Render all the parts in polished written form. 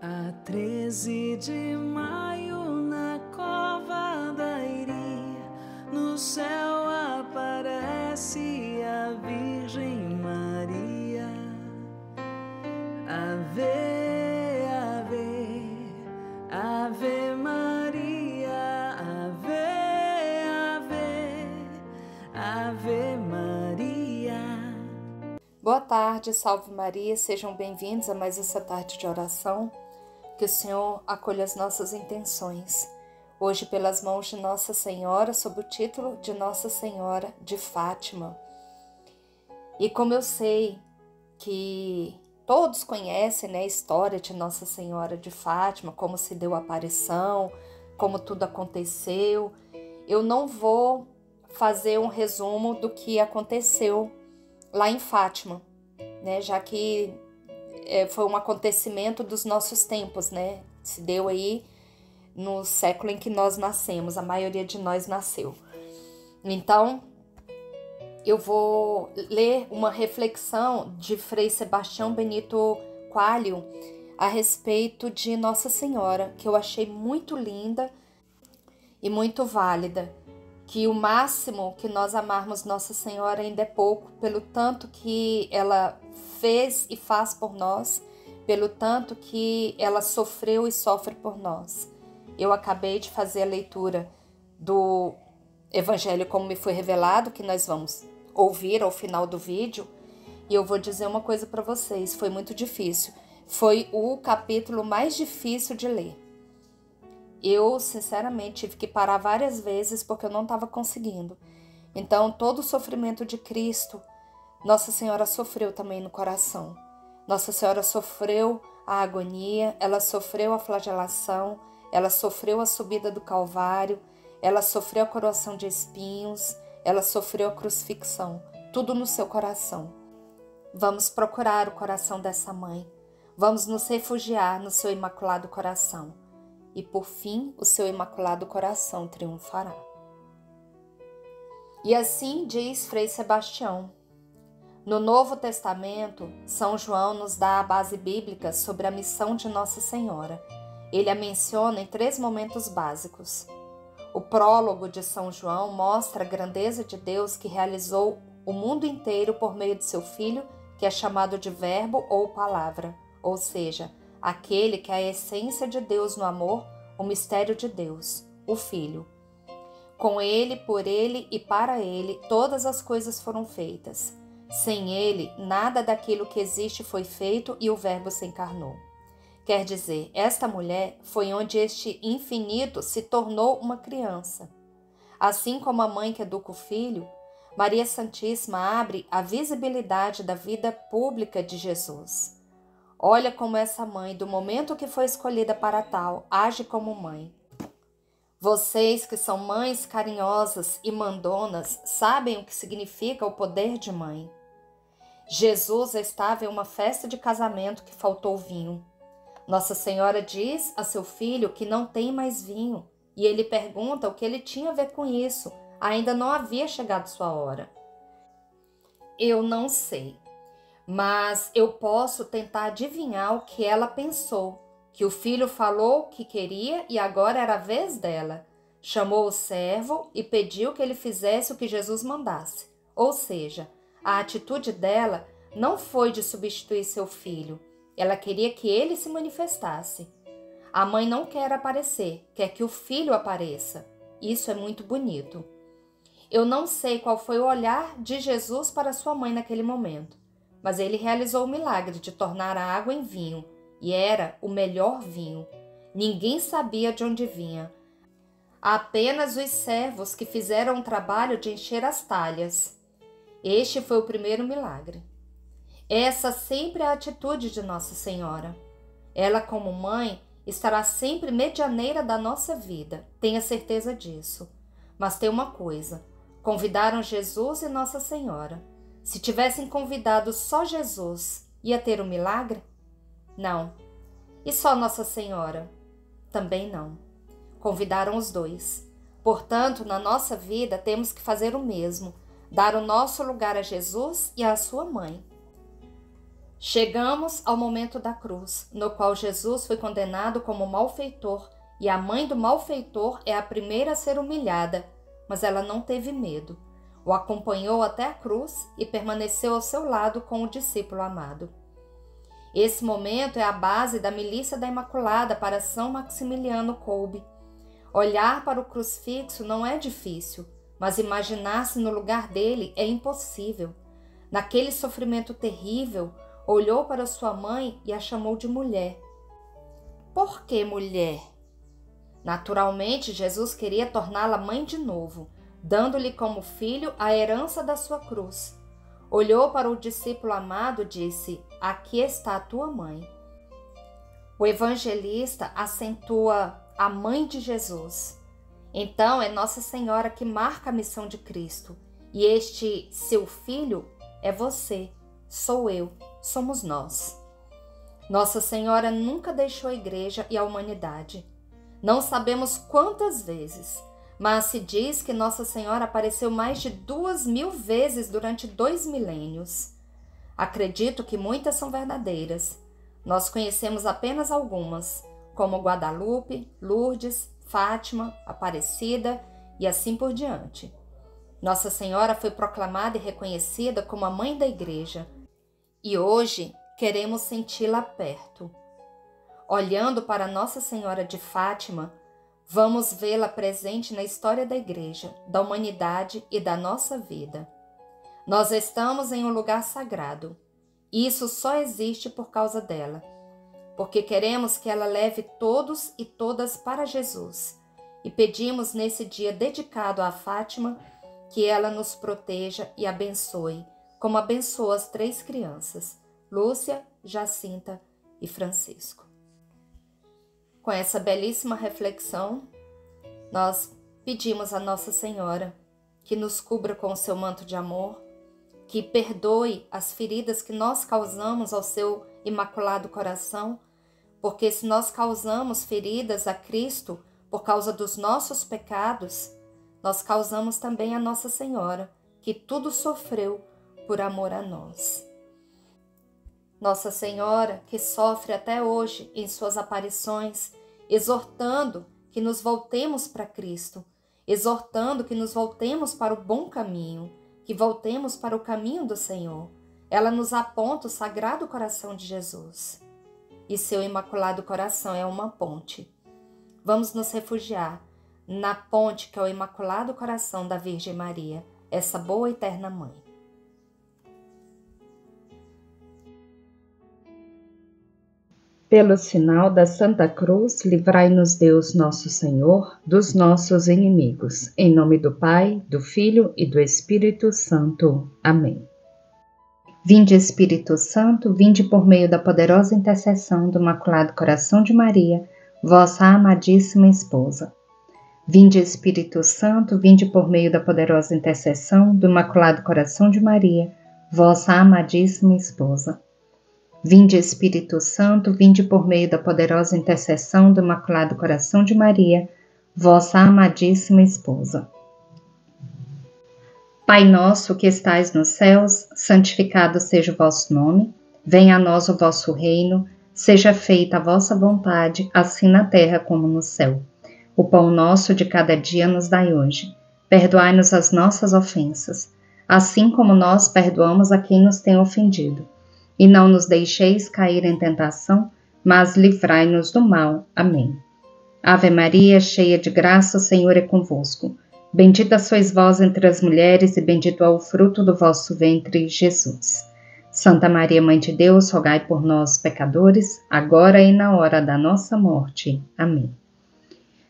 A 13 de maio, na cova da Iria, no céu aparece a Virgem Maria. Ave, ave, ave Maria, ave, ave, ave Maria. Boa tarde, salve Maria, sejam bem-vindos a mais essa tarde de oração. Que o Senhor acolha as nossas intenções. Hoje, pelas mãos de Nossa Senhora, sob o título de Nossa Senhora de Fátima. E como eu sei que todos conhecem, a história de Nossa Senhora de Fátima, como se deu a aparição, como tudo aconteceu, eu não vou fazer um resumo do que aconteceu lá em Fátima, já que foi um acontecimento dos nossos tempos, Se deu aí no século em que nós nascemos, a maioria de nós nasceu. Então, eu vou ler uma reflexão de Frei Sebastião Benito Coelho a respeito de Nossa Senhora, que eu achei muito linda e muito válida. Que o máximo que nós amarmos Nossa Senhora ainda é pouco, pelo tanto que ela fez e faz por nós, pelo tanto que ela sofreu e sofre por nós. Eu acabei de fazer a leitura do Evangelho como me foi revelado, que nós vamos ouvir ao final do vídeo, e eu vou dizer uma coisa para vocês, foi muito difícil. Foi o capítulo mais difícil de ler. Eu, sinceramente, tive que parar várias vezes porque eu não estava conseguindo. Então, todo o sofrimento de Cristo, Nossa Senhora sofreu também no coração. Nossa Senhora sofreu a agonia, ela sofreu a flagelação, ela sofreu a subida do Calvário, ela sofreu a coroação de espinhos, ela sofreu a crucifixão, tudo no seu coração. Vamos procurar o coração dessa mãe, vamos nos refugiar no seu imaculado coração. E por fim, o seu imaculado coração triunfará. E assim diz Frei Sebastião. No Novo Testamento, São João nos dá a base bíblica sobre a missão de Nossa Senhora. Ele a menciona em 3 momentos básicos. O prólogo de São João mostra a grandeza de Deus que realizou o mundo inteiro por meio de seu Filho, que é chamado de Verbo ou Palavra, ou seja, aquele que é a essência de Deus no amor, o mistério de Deus, o Filho. Com Ele, por Ele e para Ele, todas as coisas foram feitas. Sem Ele, nada daquilo que existe foi feito e o Verbo se encarnou. Quer dizer, esta mulher foi onde este infinito se tornou uma criança. Assim como a mãe que educa o filho, Maria Santíssima abre a visibilidade da vida pública de Jesus. Olha como essa mãe, do momento que foi escolhida para tal, age como mãe. Vocês que são mães carinhosas e mandonas, sabem o que significa o poder de mãe. Jesus estava em uma festa de casamento que faltou vinho. Nossa Senhora diz a seu filho que não tem mais vinho, e ele pergunta o que ele tinha a ver com isso. Ainda não havia chegado sua hora. Eu não sei. Mas eu posso tentar adivinhar o que ela pensou, que o filho falou o que queria e agora era a vez dela. Chamou o servo e pediu que ele fizesse o que Jesus mandasse. Ou seja, a atitude dela não foi de substituir seu filho. Ela queria que ele se manifestasse. A mãe não quer aparecer, quer que o filho apareça. Isso é muito bonito. Eu não sei qual foi o olhar de Jesus para sua mãe naquele momento. Mas ele realizou o milagre de tornar a água em vinho, e era o melhor vinho. Ninguém sabia de onde vinha. Apenas os servos que fizeram o trabalho de encher as talhas. Este foi o primeiro milagre. Essa sempre é a atitude de Nossa Senhora. Ela, como mãe, estará sempre medianeira da nossa vida, tenha certeza disso. Mas tem uma coisa, convidaram Jesus e Nossa Senhora. Se tivessem convidado só Jesus, ia ter um milagre? Não. E só Nossa Senhora? Também não. Convidaram os dois. Portanto, na nossa vida temos que fazer o mesmo, dar o nosso lugar a Jesus e à sua mãe. Chegamos ao momento da cruz, no qual Jesus foi condenado como malfeitor, e a mãe do malfeitor é a primeira a ser humilhada, mas ela não teve medo. O acompanhou até a cruz e permaneceu ao seu lado com o discípulo amado. Esse momento é a base da Milícia da Imaculada para São Maximiliano Kolbe. Olhar para o crucifixo não é difícil, mas imaginar-se no lugar dele é impossível. Naquele sofrimento terrível, olhou para sua mãe e a chamou de mulher. Por que mulher? Naturalmente, Jesus queria torná-la mãe de novo, dando-lhe como filho a herança da sua cruz. Olhou para o discípulo amado e disse: aqui está a tua mãe. O evangelista acentua a mãe de Jesus. Então é Nossa Senhora que marca a missão de Cristo. E este seu filho é você, sou eu, somos nós. Nossa Senhora nunca deixou a igreja e a humanidade. Não sabemos quantas vezes, mas se diz que Nossa Senhora apareceu mais de 2.000 vezes durante 2 milênios. Acredito que muitas são verdadeiras. Nós conhecemos apenas algumas, como Guadalupe, Lourdes, Fátima, Aparecida e assim por diante. Nossa Senhora foi proclamada e reconhecida como a mãe da igreja, e hoje queremos senti-la perto. Olhando para Nossa Senhora de Fátima, vamos vê-la presente na história da igreja, da humanidade e da nossa vida. Nós estamos em um lugar sagrado, e isso só existe por causa dela, porque queremos que ela leve todos e todas para Jesus, e pedimos nesse dia dedicado a Fátima que ela nos proteja e abençoe, como abençoa as 3 crianças, Lúcia, Jacinta e Francisco. Com essa belíssima reflexão, nós pedimos a Nossa Senhora que nos cubra com o seu manto de amor, que perdoe as feridas que nós causamos ao seu imaculado coração, porque se nós causamos feridas a Cristo por causa dos nossos pecados, nós causamos também a Nossa Senhora, que tudo sofreu por amor a nós. Nossa Senhora, que sofre até hoje em suas aparições, exortando que nos voltemos para Cristo, exortando que nos voltemos para o bom caminho, que voltemos para o caminho do Senhor. Ela nos aponta o Sagrado Coração de Jesus. E seu Imaculado Coração é uma ponte. Vamos nos refugiar na ponte que é o Imaculado Coração da Virgem Maria, essa boa e eterna Mãe. Pelo sinal da Santa Cruz, livrai-nos Deus nosso Senhor dos nossos inimigos. Em nome do Pai, do Filho e do Espírito Santo. Amém. Vinde, Espírito Santo, vinde por meio da poderosa intercessão do Imaculado Coração de Maria, vossa amadíssima esposa. Vinde, Espírito Santo, vinde por meio da poderosa intercessão do Imaculado Coração de Maria, vossa amadíssima esposa. Vinde, Espírito Santo, vinde por meio da poderosa intercessão do Imaculado Coração de Maria, vossa amadíssima esposa. Pai nosso que estais nos céus, santificado seja o vosso nome, venha a nós o vosso reino, seja feita a vossa vontade, assim na terra como no céu. O pão nosso de cada dia nos dai hoje. Perdoai-nos as nossas ofensas, assim como nós perdoamos a quem nos tem ofendido. E não nos deixeis cair em tentação, mas livrai-nos do mal. Amém. Ave Maria, cheia de graça, o Senhor é convosco. Bendita sois vós entre as mulheres, e bendito é o fruto do vosso ventre, Jesus. Santa Maria, Mãe de Deus, rogai por nós, pecadores, agora e na hora da nossa morte. Amém.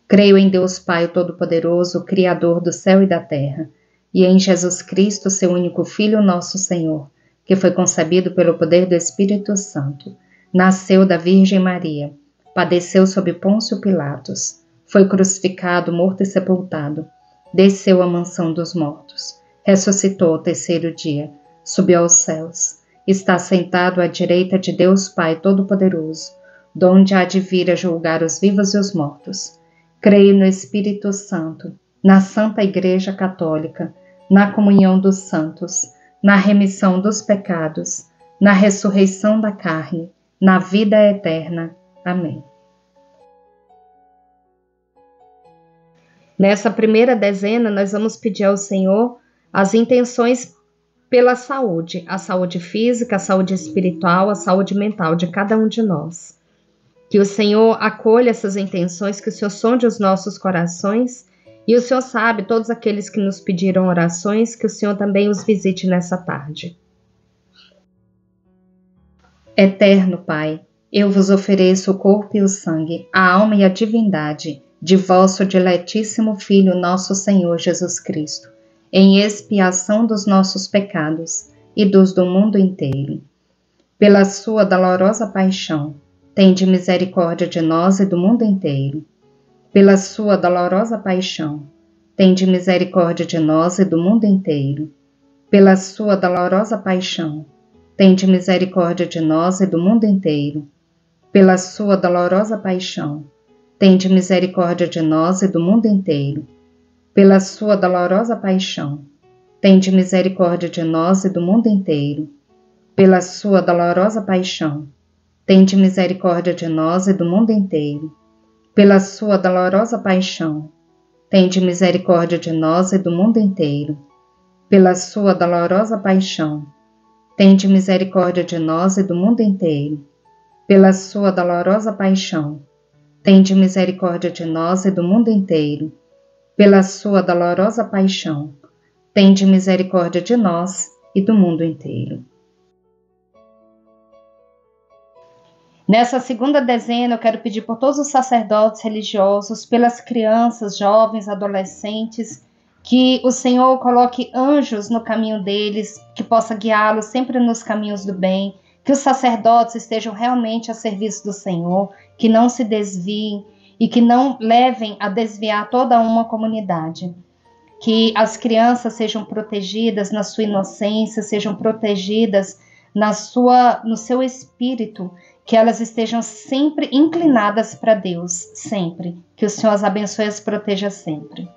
Creio em Deus Pai Todo-Poderoso, Criador do céu e da terra, e em Jesus Cristo, seu único Filho, nosso Senhor, que foi concebido pelo poder do Espírito Santo, nasceu da Virgem Maria, padeceu sob Pôncio Pilatos, foi crucificado, morto e sepultado, desceu à mansão dos mortos, ressuscitou ao 3º dia, subiu aos céus, está sentado à direita de Deus Pai Todo-Poderoso, donde há de vir a julgar os vivos e os mortos. Creio no Espírito Santo, na Santa Igreja Católica, na comunhão dos santos, na remissão dos pecados, na ressurreição da carne, na vida eterna. Amém. Nessa primeira dezena, nós vamos pedir ao Senhor as intenções pela saúde, a saúde física, a saúde espiritual, a saúde mental de cada um de nós. Que o Senhor acolha essas intenções, que o Senhor sonde os nossos corações, e o Senhor sabe todos aqueles que nos pediram orações, que o Senhor também os visite nessa tarde. Eterno Pai, eu vos ofereço o corpo e o sangue, a alma e a divindade de vosso diletíssimo Filho, nosso Senhor Jesus Cristo, em expiação dos nossos pecados e dos do mundo inteiro. Pela sua dolorosa paixão, tende misericórdia de nós e do mundo inteiro. Pela sua dolorosa paixão, tende misericórdia de nós e do mundo inteiro. Pela sua dolorosa paixão, tende misericórdia de nós e do mundo inteiro. Pela sua dolorosa paixão, tende misericórdia de nós e do mundo inteiro. Pela sua dolorosa paixão, tende misericórdia de nós e do mundo inteiro. Pela sua dolorosa paixão, tende misericórdia de nós e do mundo inteiro. Pela sua dolorosa paixão, tende misericórdia de nós e do mundo inteiro. Pela sua dolorosa paixão, tende misericórdia de nós e do mundo inteiro. Pela sua dolorosa paixão, tende misericórdia de nós e do mundo inteiro. Pela sua dolorosa paixão, tende misericórdia de nós e do mundo inteiro. Nessa segunda dezena, eu quero pedir por todos os sacerdotes religiosos, pelas crianças, jovens, adolescentes, que o Senhor coloque anjos no caminho deles, que possa guiá-los sempre nos caminhos do bem, que os sacerdotes estejam realmente a serviço do Senhor, que não se desviem e que não levem a desviar toda uma comunidade. Que as crianças sejam protegidas na sua inocência, sejam protegidas no seu espírito, que elas estejam sempre inclinadas para Deus, sempre. Que o Senhor as abençoe e as proteja sempre.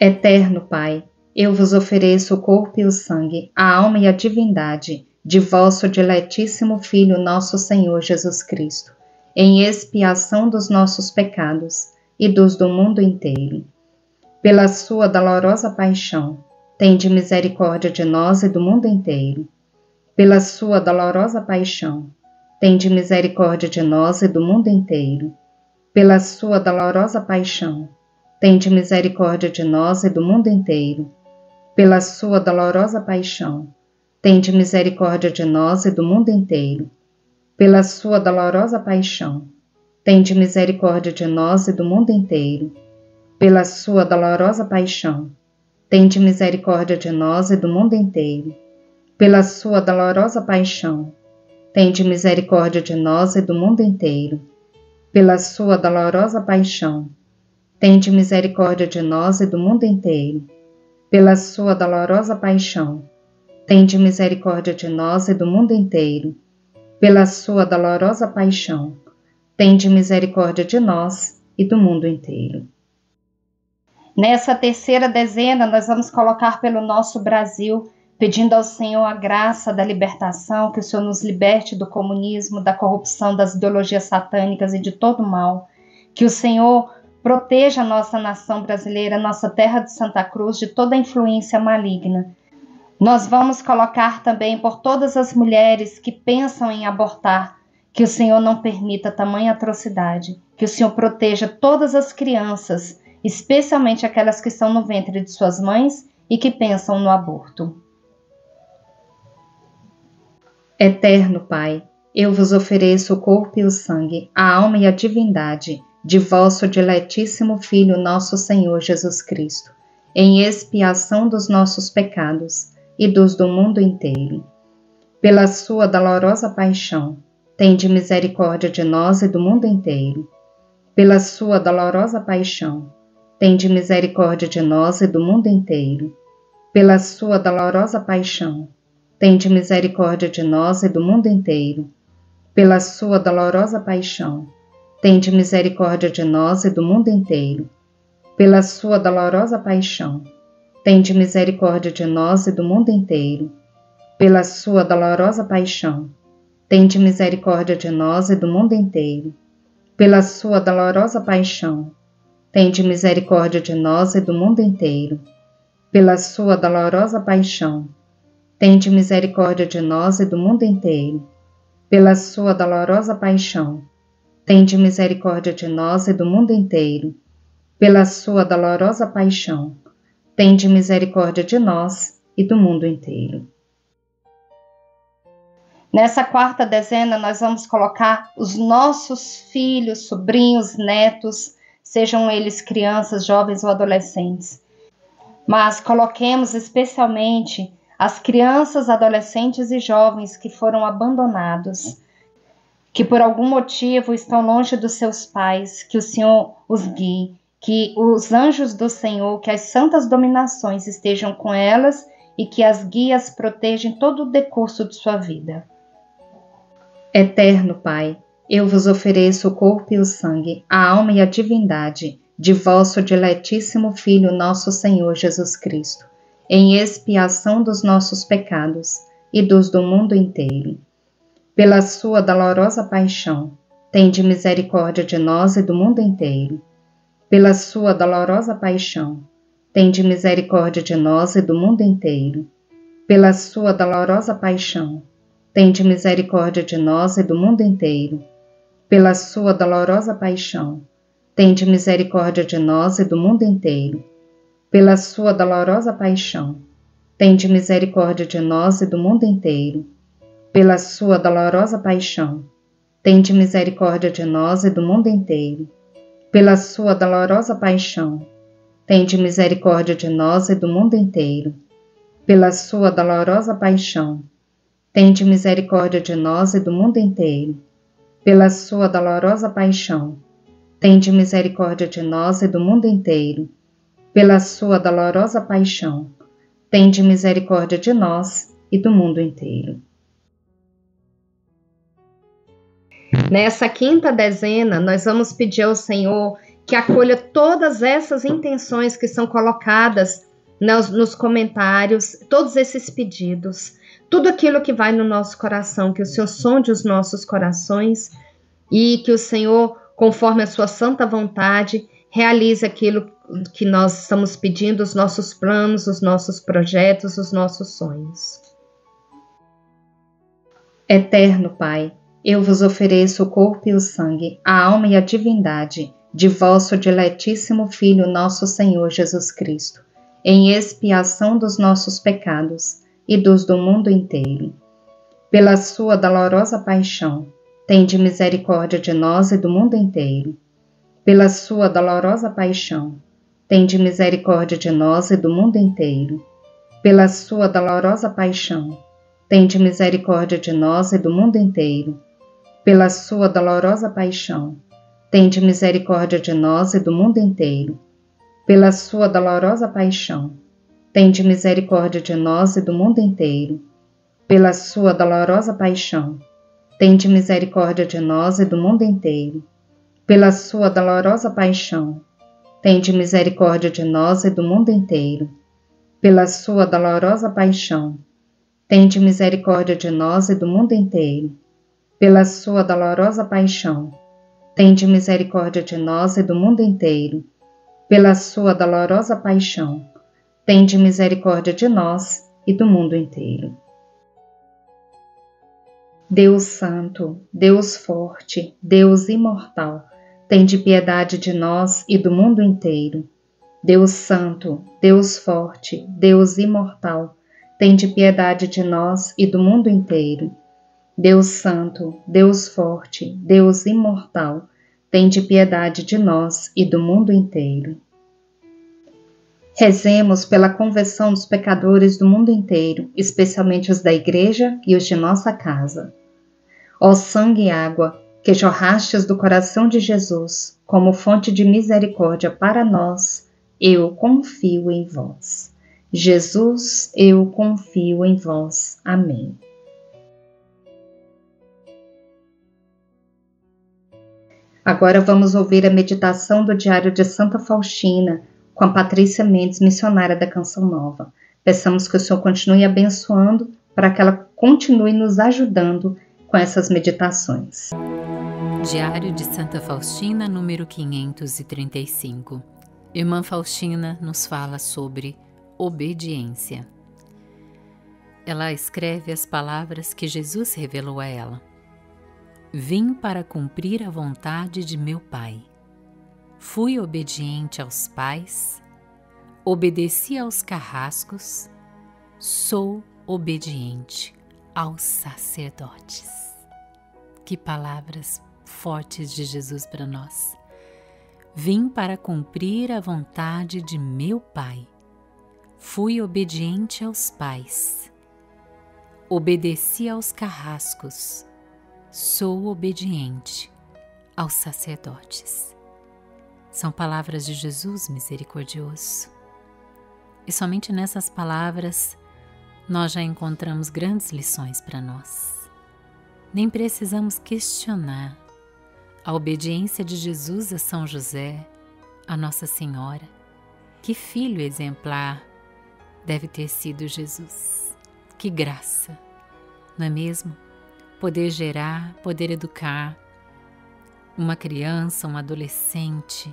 Eterno Pai, eu vos ofereço o corpo e o sangue, a alma e a divindade de vosso diletíssimo Filho, nosso Senhor Jesus Cristo, em expiação dos nossos pecados e dos do mundo inteiro. Pela sua dolorosa paixão, tende misericórdia de nós e do mundo inteiro. Pela sua dolorosa paixão, tende misericórdia de nós e do mundo inteiro. Pela sua dolorosa paixão, tende misericórdia de nós e do mundo inteiro. Pela sua dolorosa paixão, tende misericórdia de nós e do mundo inteiro. Pela sua dolorosa paixão, tende misericórdia de nós e do mundo inteiro. Pela sua dolorosa paixão, tende misericórdia de nós e do mundo inteiro. Pela sua dolorosa paixão, tende misericórdia de nós e do mundo inteiro. Pela sua dolorosa paixão, tende misericórdia de nós e do mundo inteiro. Pela sua dolorosa paixão, tende misericórdia de nós e do mundo inteiro. Pela sua dolorosa paixão, tende misericórdia de nós e do mundo inteiro. Nessa terceira dezena, nós vamos colocar pelo nosso Brasil, pedindo ao Senhor a graça da libertação, que o Senhor nos liberte do comunismo, da corrupção, das ideologias satânicas e de todo mal. Que o Senhor proteja a nossa nação brasileira, nossa terra de Santa Cruz, de toda influência maligna. Nós vamos colocar também por todas as mulheres que pensam em abortar, que o Senhor não permita tamanha atrocidade, que o Senhor proteja todas as crianças, especialmente aquelas que estão no ventre de suas mães e que pensam no aborto. Eterno Pai, eu vos ofereço o corpo e o sangue, a alma e a divindade de vosso diletíssimo Filho, nosso Senhor Jesus Cristo, em expiação dos nossos pecados e dos do mundo inteiro. Pela sua dolorosa paixão, tende misericórdia de nós e do mundo inteiro. Pela sua dolorosa paixão, tende misericórdia de nós e do mundo inteiro. Pela sua dolorosa paixão, tende misericórdia de nós e do mundo inteiro. Pela sua dolorosa paixão, tende misericórdia de nós e do mundo inteiro. Pela sua dolorosa paixão, tende misericórdia de nós e do mundo inteiro. pela sua dolorosa paixão, tende misericórdia de nós e do mundo inteiro. Pela sua dolorosa paixão, tende misericórdia de nós e do mundo inteiro. Pela sua dolorosa paixão, tende misericórdia de nós e do mundo inteiro. Pela sua dolorosa paixão, tende misericórdia de nós e do mundo inteiro. Pela sua dolorosa paixão, tende misericórdia de nós e do mundo inteiro. Nessa quarta dezena, nós vamos colocar os nossos filhos, sobrinhos, netos, sejam eles crianças, jovens ou adolescentes. Mas coloquemos especialmente as crianças, adolescentes e jovens que foram abandonados, que por algum motivo estão longe dos seus pais, que o Senhor os guie, que os anjos do Senhor, que as santas dominações estejam com elas e que as guias protejam todo o decurso de sua vida. Eterno Pai, eu vos ofereço o corpo e o sangue, a alma e a divindade de vosso diletíssimo Filho, nosso Senhor Jesus Cristo, em expiação dos nossos pecados e dos do mundo inteiro. Pela sua dolorosa paixão, tende misericórdia de nós e do mundo inteiro. Pela sua dolorosa paixão, tende misericórdia de nós e do mundo inteiro. Pela sua dolorosa paixão, tende misericórdia de nós e do mundo inteiro. Pela sua dolorosa paixão, tende misericórdia de nós e do mundo inteiro. Pela sua dolorosa paixão, tende misericórdia de nós e do mundo inteiro. Pela sua dolorosa paixão, tende misericórdia de nós e do mundo inteiro. Pela sua dolorosa paixão, tende misericórdia de nós e do mundo inteiro. Pela sua dolorosa paixão, tende misericórdia de nós e do mundo inteiro. Pela sua dolorosa paixão, tende misericórdia de nós e do mundo inteiro. Pela sua dolorosa paixão, tende misericórdia de nós e do mundo inteiro. Nessa quinta dezena, nós vamos pedir ao Senhor que acolha todas essas intenções que são colocadas nos comentários, todos esses pedidos, tudo aquilo que vai no nosso coração, que o Senhor sonde os nossos corações e que o Senhor, conforme a sua santa vontade, realize aquilo que nós estamos pedindo, os nossos planos, os nossos projetos, os nossos sonhos. Eterno Pai, eu vos ofereço o corpo e o sangue, a alma e a divindade de vosso diletíssimo Filho, nosso Senhor Jesus Cristo, em expiação dos nossos pecados e dos do mundo inteiro. Pela sua dolorosa paixão, tende misericórdia de nós e do mundo inteiro. Pela sua dolorosa paixão, tende misericórdia de nós e do mundo inteiro. Pela sua dolorosa paixão, tende misericórdia de nós e do mundo inteiro. Pela sua dolorosa paixão, tende misericórdia de nós e do mundo inteiro. Pela sua dolorosa paixão, tende misericórdia de nós e do mundo inteiro. Pela sua dolorosa paixão, tende misericórdia de nós e do mundo inteiro. Pela sua dolorosa paixão, tende misericórdia de nós e do mundo inteiro. Pela sua dolorosa paixão, tende misericórdia de nós e do mundo inteiro. Pela sua dolorosa paixão, tende misericórdia de nós e do mundo inteiro. Pela sua dolorosa paixão, tende misericórdia de nós e do mundo inteiro. Deus Santo, Deus Forte, Deus Imortal, tende piedade de nós e do mundo inteiro. Deus Santo, Deus Forte, Deus Imortal, tende piedade de nós e do mundo inteiro. Deus Santo, Deus Forte, Deus Imortal, tende piedade de nós e do mundo inteiro. Rezemos pela conversão dos pecadores do mundo inteiro, especialmente os da Igreja e os de nossa casa. Ó sangue e água, que jorrastes do coração de Jesus, como fonte de misericórdia para nós, eu confio em vós. Jesus, eu confio em vós. Amém. Agora vamos ouvir a meditação do Diário de Santa Faustina, com a Patrícia Mendes, missionária da Canção Nova. Peçamos que o Senhor continue abençoando para que ela continue nos ajudando com essas meditações. Diário de Santa Faustina, número 535. Irmã Faustina nos fala sobre obediência. Ela escreve as palavras que Jesus revelou a ela. Vim para cumprir a vontade de meu Pai. Fui obediente aos pais, obedeci aos carrascos, sou obediente aos sacerdotes. Que palavras fortes de Jesus para nós. Vim para cumprir a vontade de meu Pai. Fui obediente aos pais. Obedeci aos carrascos. Sou obediente aos sacerdotes. São palavras de Jesus misericordioso. E somente nessas palavras nós já encontramos grandes lições para nós. Nem precisamos questionar a obediência de Jesus a São José, a Nossa Senhora. Que filho exemplar deve ter sido Jesus. Que graça, não é mesmo? Poder gerar, poder educar uma criança, um adolescente,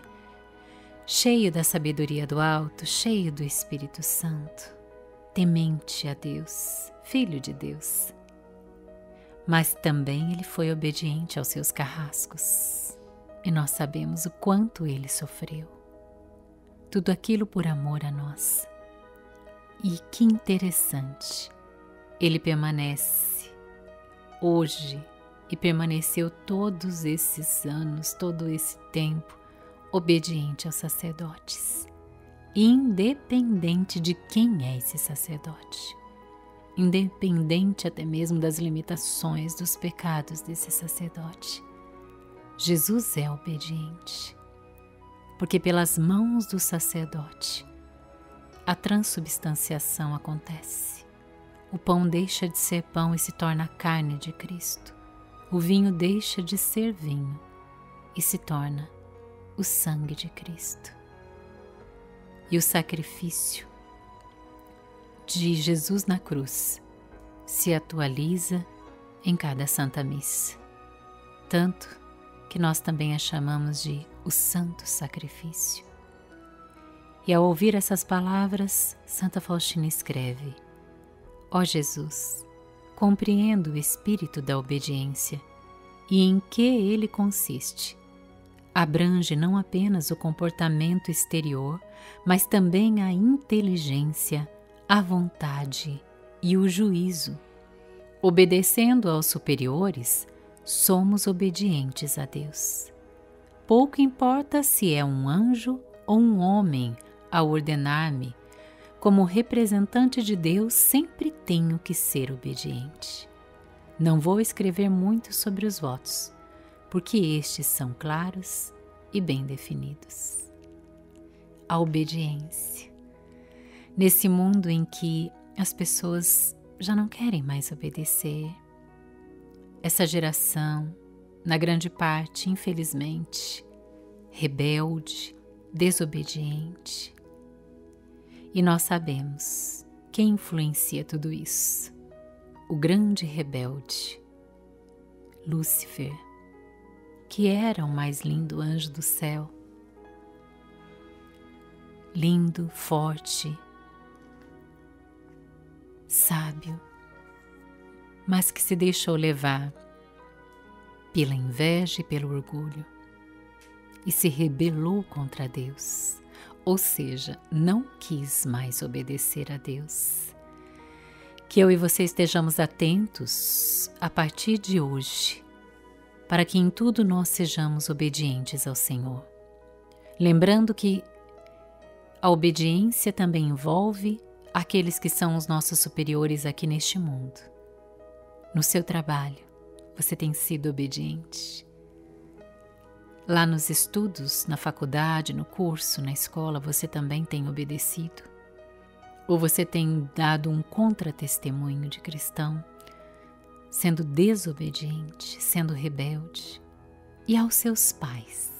cheio da sabedoria do alto, cheio do Espírito Santo, temente a Deus, filho de Deus. Mas também ele foi obediente aos seus carrascos. E nós sabemos o quanto ele sofreu. Tudo aquilo por amor a nós. E que interessante, ele permanece hoje e permaneceu todos esses anos, todo esse tempo, obediente aos sacerdotes, independente de quem é esse sacerdote. Independente até mesmo das limitações, dos pecados desse sacerdote. Jesus é obediente, porque pelas mãos do sacerdote a transubstanciação acontece. O pão deixa de ser pão e se torna carne de Cristo. O vinho deixa de ser vinho e se torna o sangue de Cristo. E o sacrifício de Jesus na cruz se atualiza em cada Santa Missa, tanto que nós também a chamamos de o Santo Sacrifício. E ao ouvir essas palavras, Santa Faustina escreve: Ó Jesus, compreendo o espírito da obediência e em que ele consiste. Abrange não apenas o comportamento exterior, mas também a inteligência, a vontade e o juízo. Obedecendo aos superiores, somos obedientes a Deus. Pouco importa se é um anjo ou um homem a ordenar-me, como representante de Deus sempre tenho que ser obediente. Não vou escrever muito sobre os votos, porque estes são claros e bem definidos. A obediência. Nesse mundo em que as pessoas já não querem mais obedecer, essa geração, na grande parte, infelizmente, rebelde, desobediente. E nós sabemos quem influencia tudo isso. O grande rebelde, Lúcifer, que era o mais lindo anjo do céu. Lindo, forte, sábio, mas que se deixou levar pela inveja e pelo orgulho e se rebelou contra Deus, ou seja, não quis mais obedecer a Deus. Que eu e você estejamos atentos a partir de hoje, para que em tudo nós sejamos obedientes ao Senhor. Lembrando que a obediência também envolve aqueles que são os nossos superiores aqui neste mundo. No seu trabalho, você tem sido obediente? Lá nos estudos, na faculdade, no curso, na escola, você também tem obedecido? Ou você tem dado um contra-testemunho de cristão, sendo desobediente, sendo rebelde? E aos seus pais?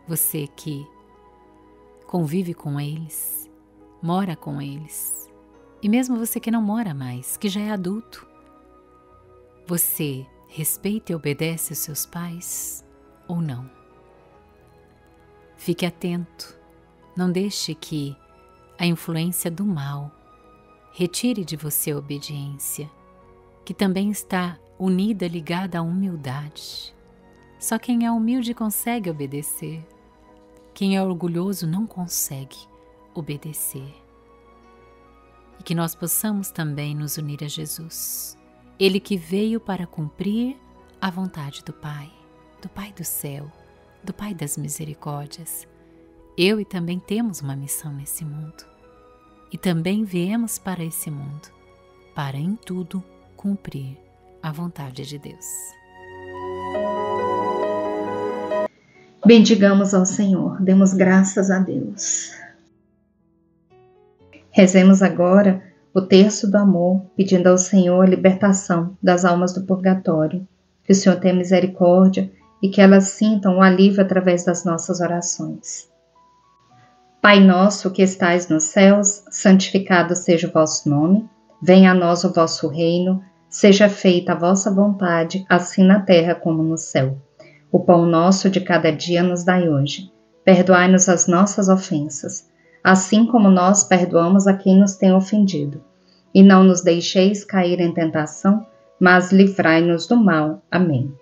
Você que convive com eles, mora com eles, E mesmo você que não mora mais, que já é adulto, você respeita e obedece os seus pais ou não? Fique atento, não deixe que a influência do mal retire de você a obediência, que também está unida, ligada à humildade. Só quem é humilde consegue obedecer. Quem é orgulhoso não consegue obedecer. E que nós possamos também nos unir a Jesus, Ele que veio para cumprir a vontade do Pai do céu, do Pai das misericórdias. Eu e também temos uma missão nesse mundo. E também viemos para esse mundo, para em tudo cumprir a vontade de Deus. Bendigamos ao Senhor, demos graças a Deus. Rezemos agora o terço do amor, pedindo ao Senhor a libertação das almas do purgatório, que o Senhor tenha misericórdia e que elas sintam o alívio através das nossas orações. Pai nosso que estais nos céus, santificado seja o vosso nome, venha a nós o vosso reino, seja feita a vossa vontade, assim na terra como no céu. O pão nosso de cada dia nos dai hoje. Perdoai-nos as nossas ofensas, assim como nós perdoamos a quem nos tem ofendido. E não nos deixeis cair em tentação, mas livrai-nos do mal. Amém.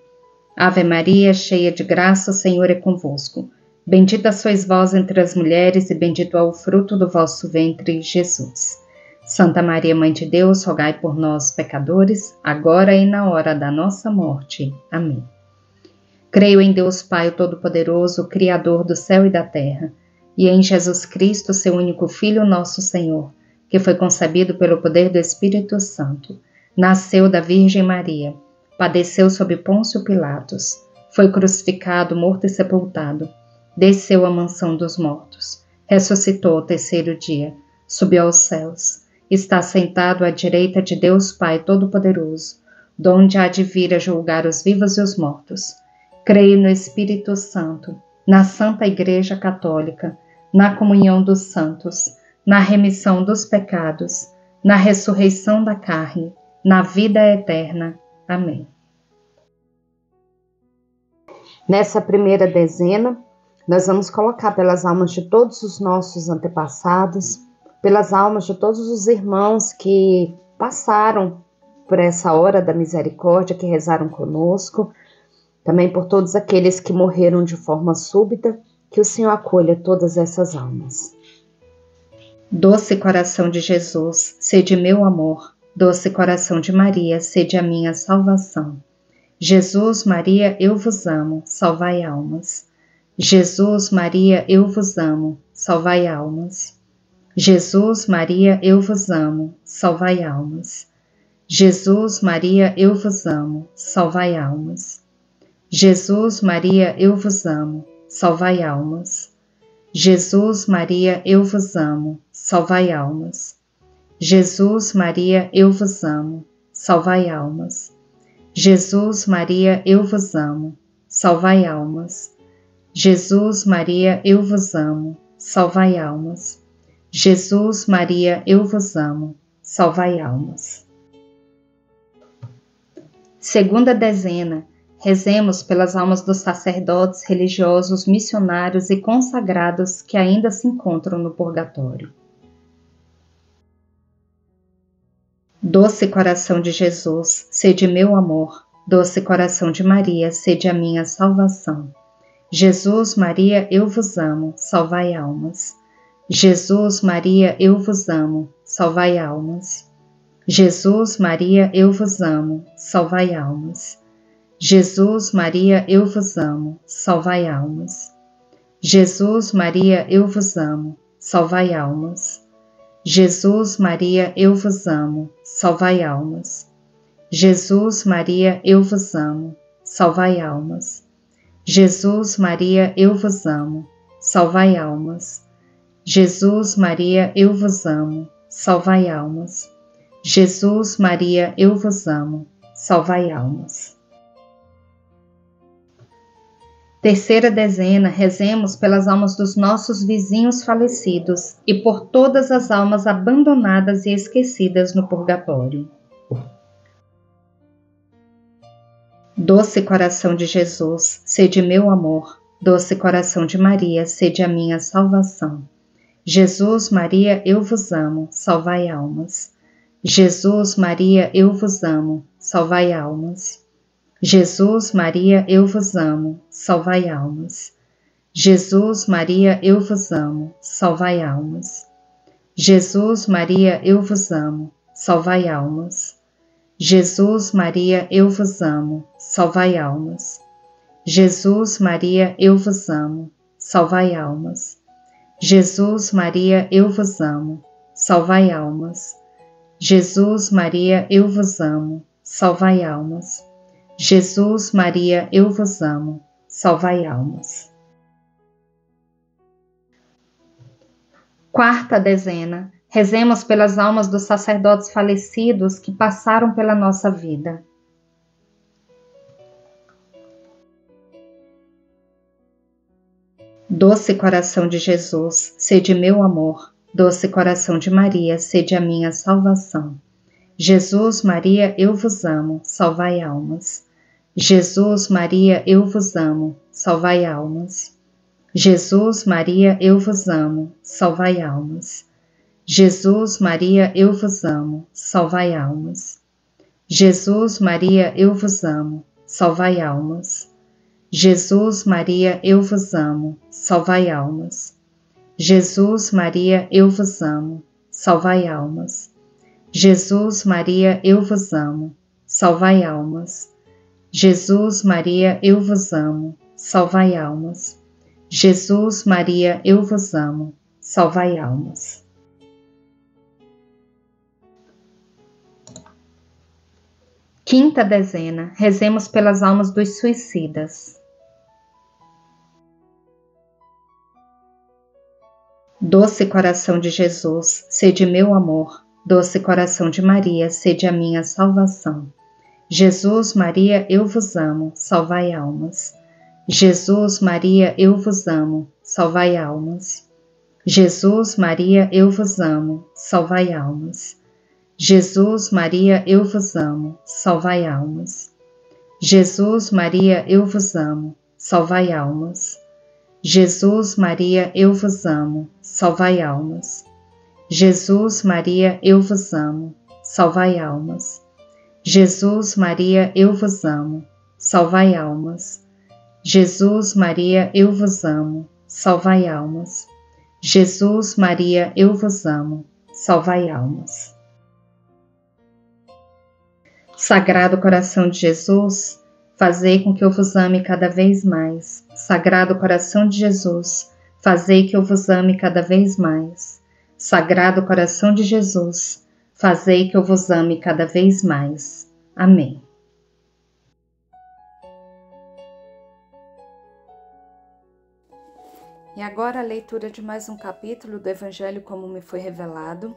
Ave Maria, cheia de graça, o Senhor é convosco. Bendita sois vós entre as mulheres, e bendito é o fruto do vosso ventre, Jesus. Santa Maria, Mãe de Deus, rogai por nós, pecadores, agora e na hora da nossa morte. Amém. Creio em Deus Pai Todo-Poderoso, Criador do céu e da terra, e em Jesus Cristo, seu único Filho, nosso Senhor, que foi concebido pelo poder do Espírito Santo, nasceu da Virgem Maria, padeceu sob Pôncio Pilatos, foi crucificado, morto e sepultado, desceu à mansão dos mortos, ressuscitou ao terceiro dia, subiu aos céus, está sentado à direita de Deus Pai Todo-Poderoso, donde há de vir a julgar os vivos e os mortos. Creio no Espírito Santo, na Santa Igreja Católica, na comunhão dos santos, na remissão dos pecados, na ressurreição da carne, na vida eterna. Amém. Nessa primeira dezena, nós vamos colocar pelas almas de todos os nossos antepassados, pelas almas de todos os irmãos que passaram por essa hora da misericórdia, que rezaram conosco, também por todos aqueles que morreram de forma súbita, que o Senhor acolha todas essas almas. Doce coração de Jesus, sede meu amor. Doce coração de Maria, sede a minha salvação. Jesus, Maria, eu vos amo, salvai almas. Jesus, Maria, eu vos amo, salvai almas. Jesus, Maria, eu vos amo, salvai almas. Jesus, Maria, eu vos amo, salvai almas. Jesus, Maria, eu vos amo, salvai almas. Jesus, Maria, eu vos amo, salvai almas. Jesus, Maria, eu vos amo, salvai almas. Jesus, Maria, eu vos amo, salvai almas. Jesus, Maria, eu vos amo, salvai almas. Jesus, Maria, eu vos amo, salvai almas. Segunda dezena. Rezemos pelas almas dos sacerdotes, religiosos, missionários e consagrados que ainda se encontram no purgatório. Doce coração de Jesus, sede meu amor. Doce coração de Maria, sede a minha salvação. Jesus, Maria, eu vos amo, salvai almas. Jesus, Maria, eu vos amo, salvai almas. Jesus, Maria, eu vos amo, salvai almas. Jesus, Maria, eu vos amo, salvai almas. Jesus, Maria, eu vos amo, salvai almas. Jesus, Maria, eu vos amo, salvai almas. Jesus, Maria, eu vos amo, salvai almas. Jesus, Maria, eu vos amo, salvai almas. Jesus, Maria, eu vos amo, salvai almas. Jesus, Maria, eu vos amo, salvai almas. Terceira dezena, rezemos pelas almas dos nossos vizinhos falecidos e por todas as almas abandonadas e esquecidas no purgatório. Doce coração de Jesus, sede meu amor. Doce coração de Maria, sede a minha salvação. Jesus, Maria, eu vos amo, salvai almas. Jesus, Maria, eu vos amo, salvai almas. Jesus, Maria, eu vos amo, salvai almas. Jesus, Maria, eu vos amo, salvai almas. Jesus, Maria, eu vos amo, salvai almas. Jesus, Maria, eu vos amo, salvai almas. Jesus, Maria, eu vos amo, salvai almas. Jesus, Maria, eu vos amo, salvai almas. Jesus, Maria, eu vos amo, salvai almas. Jesus, Maria, eu vos amo, salvai almas. Quarta dezena, rezemos pelas almas dos sacerdotes falecidos que passaram pela nossa vida. Doce coração de Jesus, sede meu amor. Doce coração de Maria, sede a minha salvação. Jesus, Maria, eu vos amo, salvai almas. Jesus, Maria, eu vos amo, salvai almas. Jesus, Maria, eu vos amo, salvai almas. Jesus, Maria, eu vos amo, salvai almas. Jesus, Maria, eu vos amo, salvai almas. Jesus, Maria, eu vos amo, salvai almas. Jesus, Maria, eu vos amo, salvai almas. Jesus, Maria, eu vos amo, salvai almas. Jesus, Maria, eu vos amo, salvai almas. Jesus, Maria, eu vos amo, salvai almas. Quinta dezena, rezemos pelas almas dos suicidas. Doce coração de Jesus, sede meu amor. Doce coração de Maria, sede a minha salvação. Jesus, Maria, eu vos amo, salvai almas. Jesus, Maria, eu vos amo, salvai almas. Jesus, Maria, eu vos amo, salvai almas. Jesus, Maria, eu vos amo, salvai almas. Jesus, Maria, eu vos amo, salvai almas. Jesus, Maria, eu vos amo, salvai almas. Jesus, Maria, eu vos amo, salvai almas. Jesus, Maria, eu vos amo, salvai almas. Jesus, Maria, eu vos amo, salvai almas. Jesus, Maria, eu vos amo, salvai almas. Sagrado coração de Jesus, fazei com que eu vos ame cada vez mais. Sagrado coração de Jesus, fazei que eu vos ame cada vez mais. Sagrado coração de Jesus, fazei que eu vos ame cada vez mais. Amém. E agora a leitura de mais um capítulo do Evangelho como me foi revelado,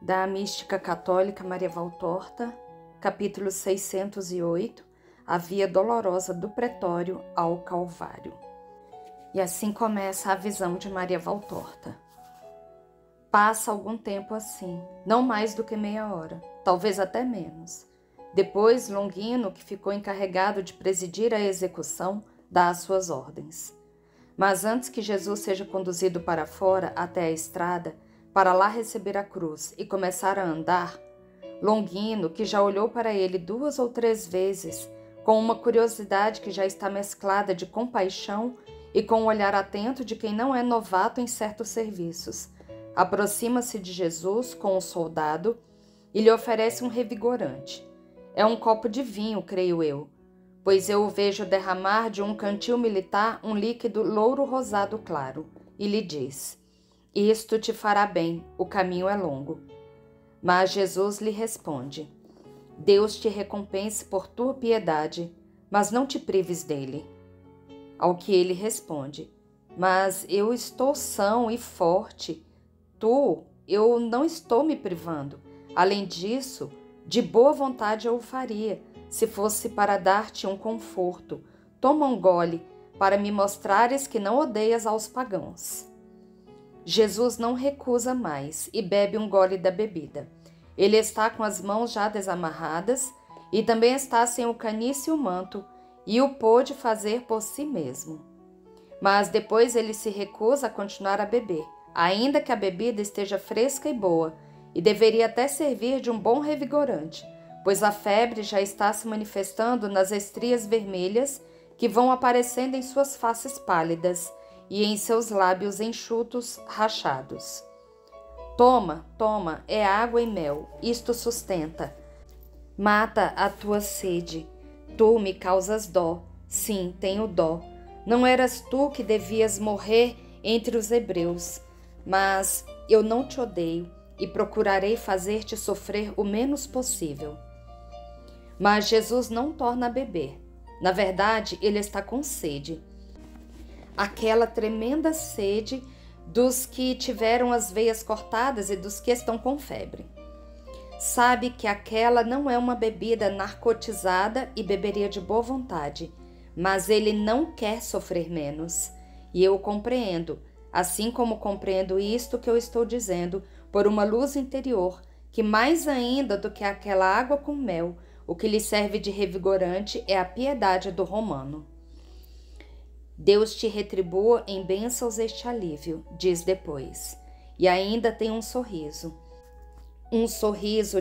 da mística católica Maria Valtorta, capítulo 608, a via dolorosa do pretório ao Calvário. E assim começa a visão de Maria Valtorta. Passa algum tempo assim, não mais do que meia hora, talvez até menos. Depois, Longino, que ficou encarregado de presidir a execução, dá as suas ordens. Mas antes que Jesus seja conduzido para fora até a estrada, para lá receber a cruz e começar a andar, Longino, que já olhou para ele 2 ou 3 vezes, com uma curiosidade que já está mesclada de compaixão e com um olhar atento de quem não é novato em certos serviços, aproxima-se de Jesus com um soldado e lhe oferece um revigorante. É um copo de vinho, creio eu, pois eu o vejo derramar de um cantil militar um líquido louro rosado claro, e lhe diz: isto te fará bem, o caminho é longo. Mas Jesus lhe responde: Deus te recompense por tua piedade, mas não te prives dele. Ao que ele responde: mas eu estou são e forte, eu não estou me privando. Além disso, de boa vontade eu o faria, se fosse para dar-te um conforto. Toma um gole, para me mostrares que não odeias aos pagãos. Jesus não recusa mais e bebe um gole da bebida. Ele está com as mãos já desamarradas e também está sem o caniço e o manto, e o pôde fazer por si mesmo. Mas depois ele se recusa a continuar a beber, ainda que a bebida esteja fresca e boa, e deveria até servir de um bom revigorante, pois a febre já está se manifestando nas estrias vermelhas que vão aparecendo em suas faces pálidas e em seus lábios enxutos rachados. Toma, toma, é água e mel, isto sustenta. Mata a tua sede. Tu me causas dó. Sim, tenho dó. Não eras tu que devias morrer entre os hebreus, mas eu não te odeio e procurarei fazer-te sofrer o menos possível. Mas Jesus não torna a beber. Na verdade, ele está com sede. Aquela tremenda sede dos que tiveram as veias cortadas e dos que estão com febre. Sabe que aquela não é uma bebida narcotizada e beberia de boa vontade, mas ele não quer sofrer menos. E eu o compreendo, assim como compreendo isto que eu estou dizendo, por uma luz interior, que mais ainda do que aquela água com mel, o que lhe serve de revigorante é a piedade do romano. Deus te retribua em bênçãos este alívio, diz depois, e ainda tem um sorriso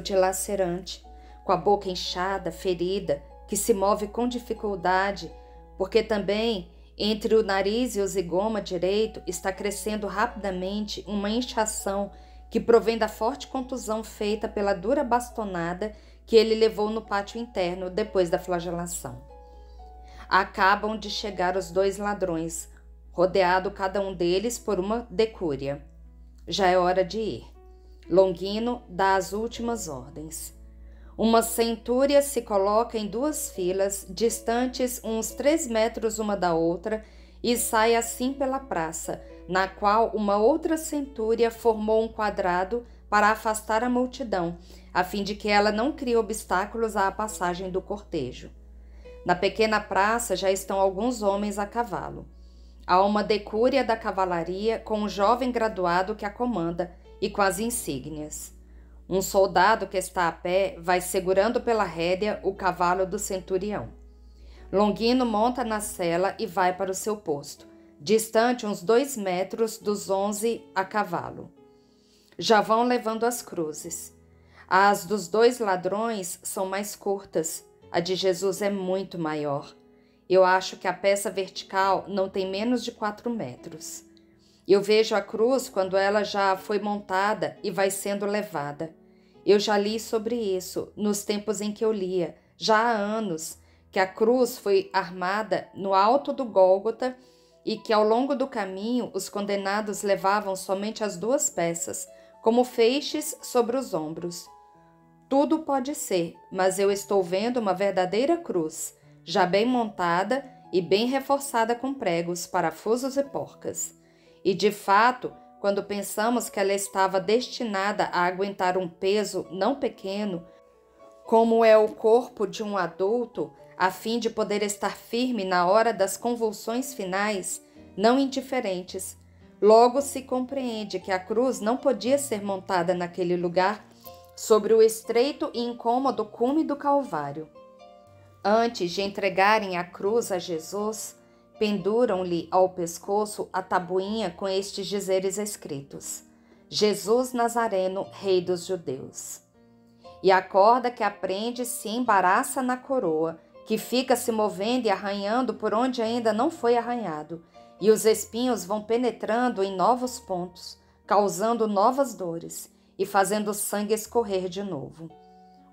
dilacerante, com a boca inchada, ferida, que se move com dificuldade, porque também entre o nariz e o zigoma direito está crescendo rapidamente uma inchação que provém da forte contusão feita pela dura bastonada que ele levou no pátio interno depois da flagelação. Acabam de chegar os 2 ladrões, rodeado cada um deles por uma decúria. Já é hora de ir. Longino dá as últimas ordens. Uma centúria se coloca em 2 filas, distantes uns 3 metros uma da outra, e sai assim pela praça, na qual uma outra centúria formou um quadrado para afastar a multidão, a fim de que ela não crie obstáculos à passagem do cortejo. Na pequena praça já estão alguns homens a cavalo. Há uma decúria da cavalaria com um jovem graduado que a comanda e com as insígnias. Um soldado que está a pé vai segurando pela rédea o cavalo do centurião. Longino monta na sela e vai para o seu posto, distante uns 2 metros dos 11 a cavalo. Já vão levando as cruzes. As dos 2 ladrões são mais curtas, a de Jesus é muito maior. Eu acho que a peça vertical não tem menos de 4 metros. Eu vejo a cruz quando ela já foi montada e vai sendo levada. Eu já li sobre isso nos tempos em que eu lia, já há anos, que a cruz foi armada no alto do Gólgota e que ao longo do caminho os condenados levavam somente as 2 peças, como feixes sobre os ombros. Tudo pode ser, mas eu estou vendo uma verdadeira cruz, já bem montada e bem reforçada com pregos, parafusos e porcas. E de fato, quando pensamos que ela estava destinada a aguentar um peso não pequeno, como é o corpo de um adulto, a fim de poder estar firme na hora das convulsões finais, não indiferentes, logo se compreende que a cruz não podia ser montada naquele lugar sobre o estreito e incômodo cume do Calvário. Antes de entregarem a cruz a Jesus, penduram-lhe ao pescoço a tabuinha com estes dizeres escritos: Jesus Nazareno, Rei dos Judeus. E a corda que a prende se embaraça na coroa, que fica se movendo e arranhando por onde ainda não foi arranhado, e os espinhos vão penetrando em novos pontos, causando novas dores e fazendo o sangue escorrer de novo.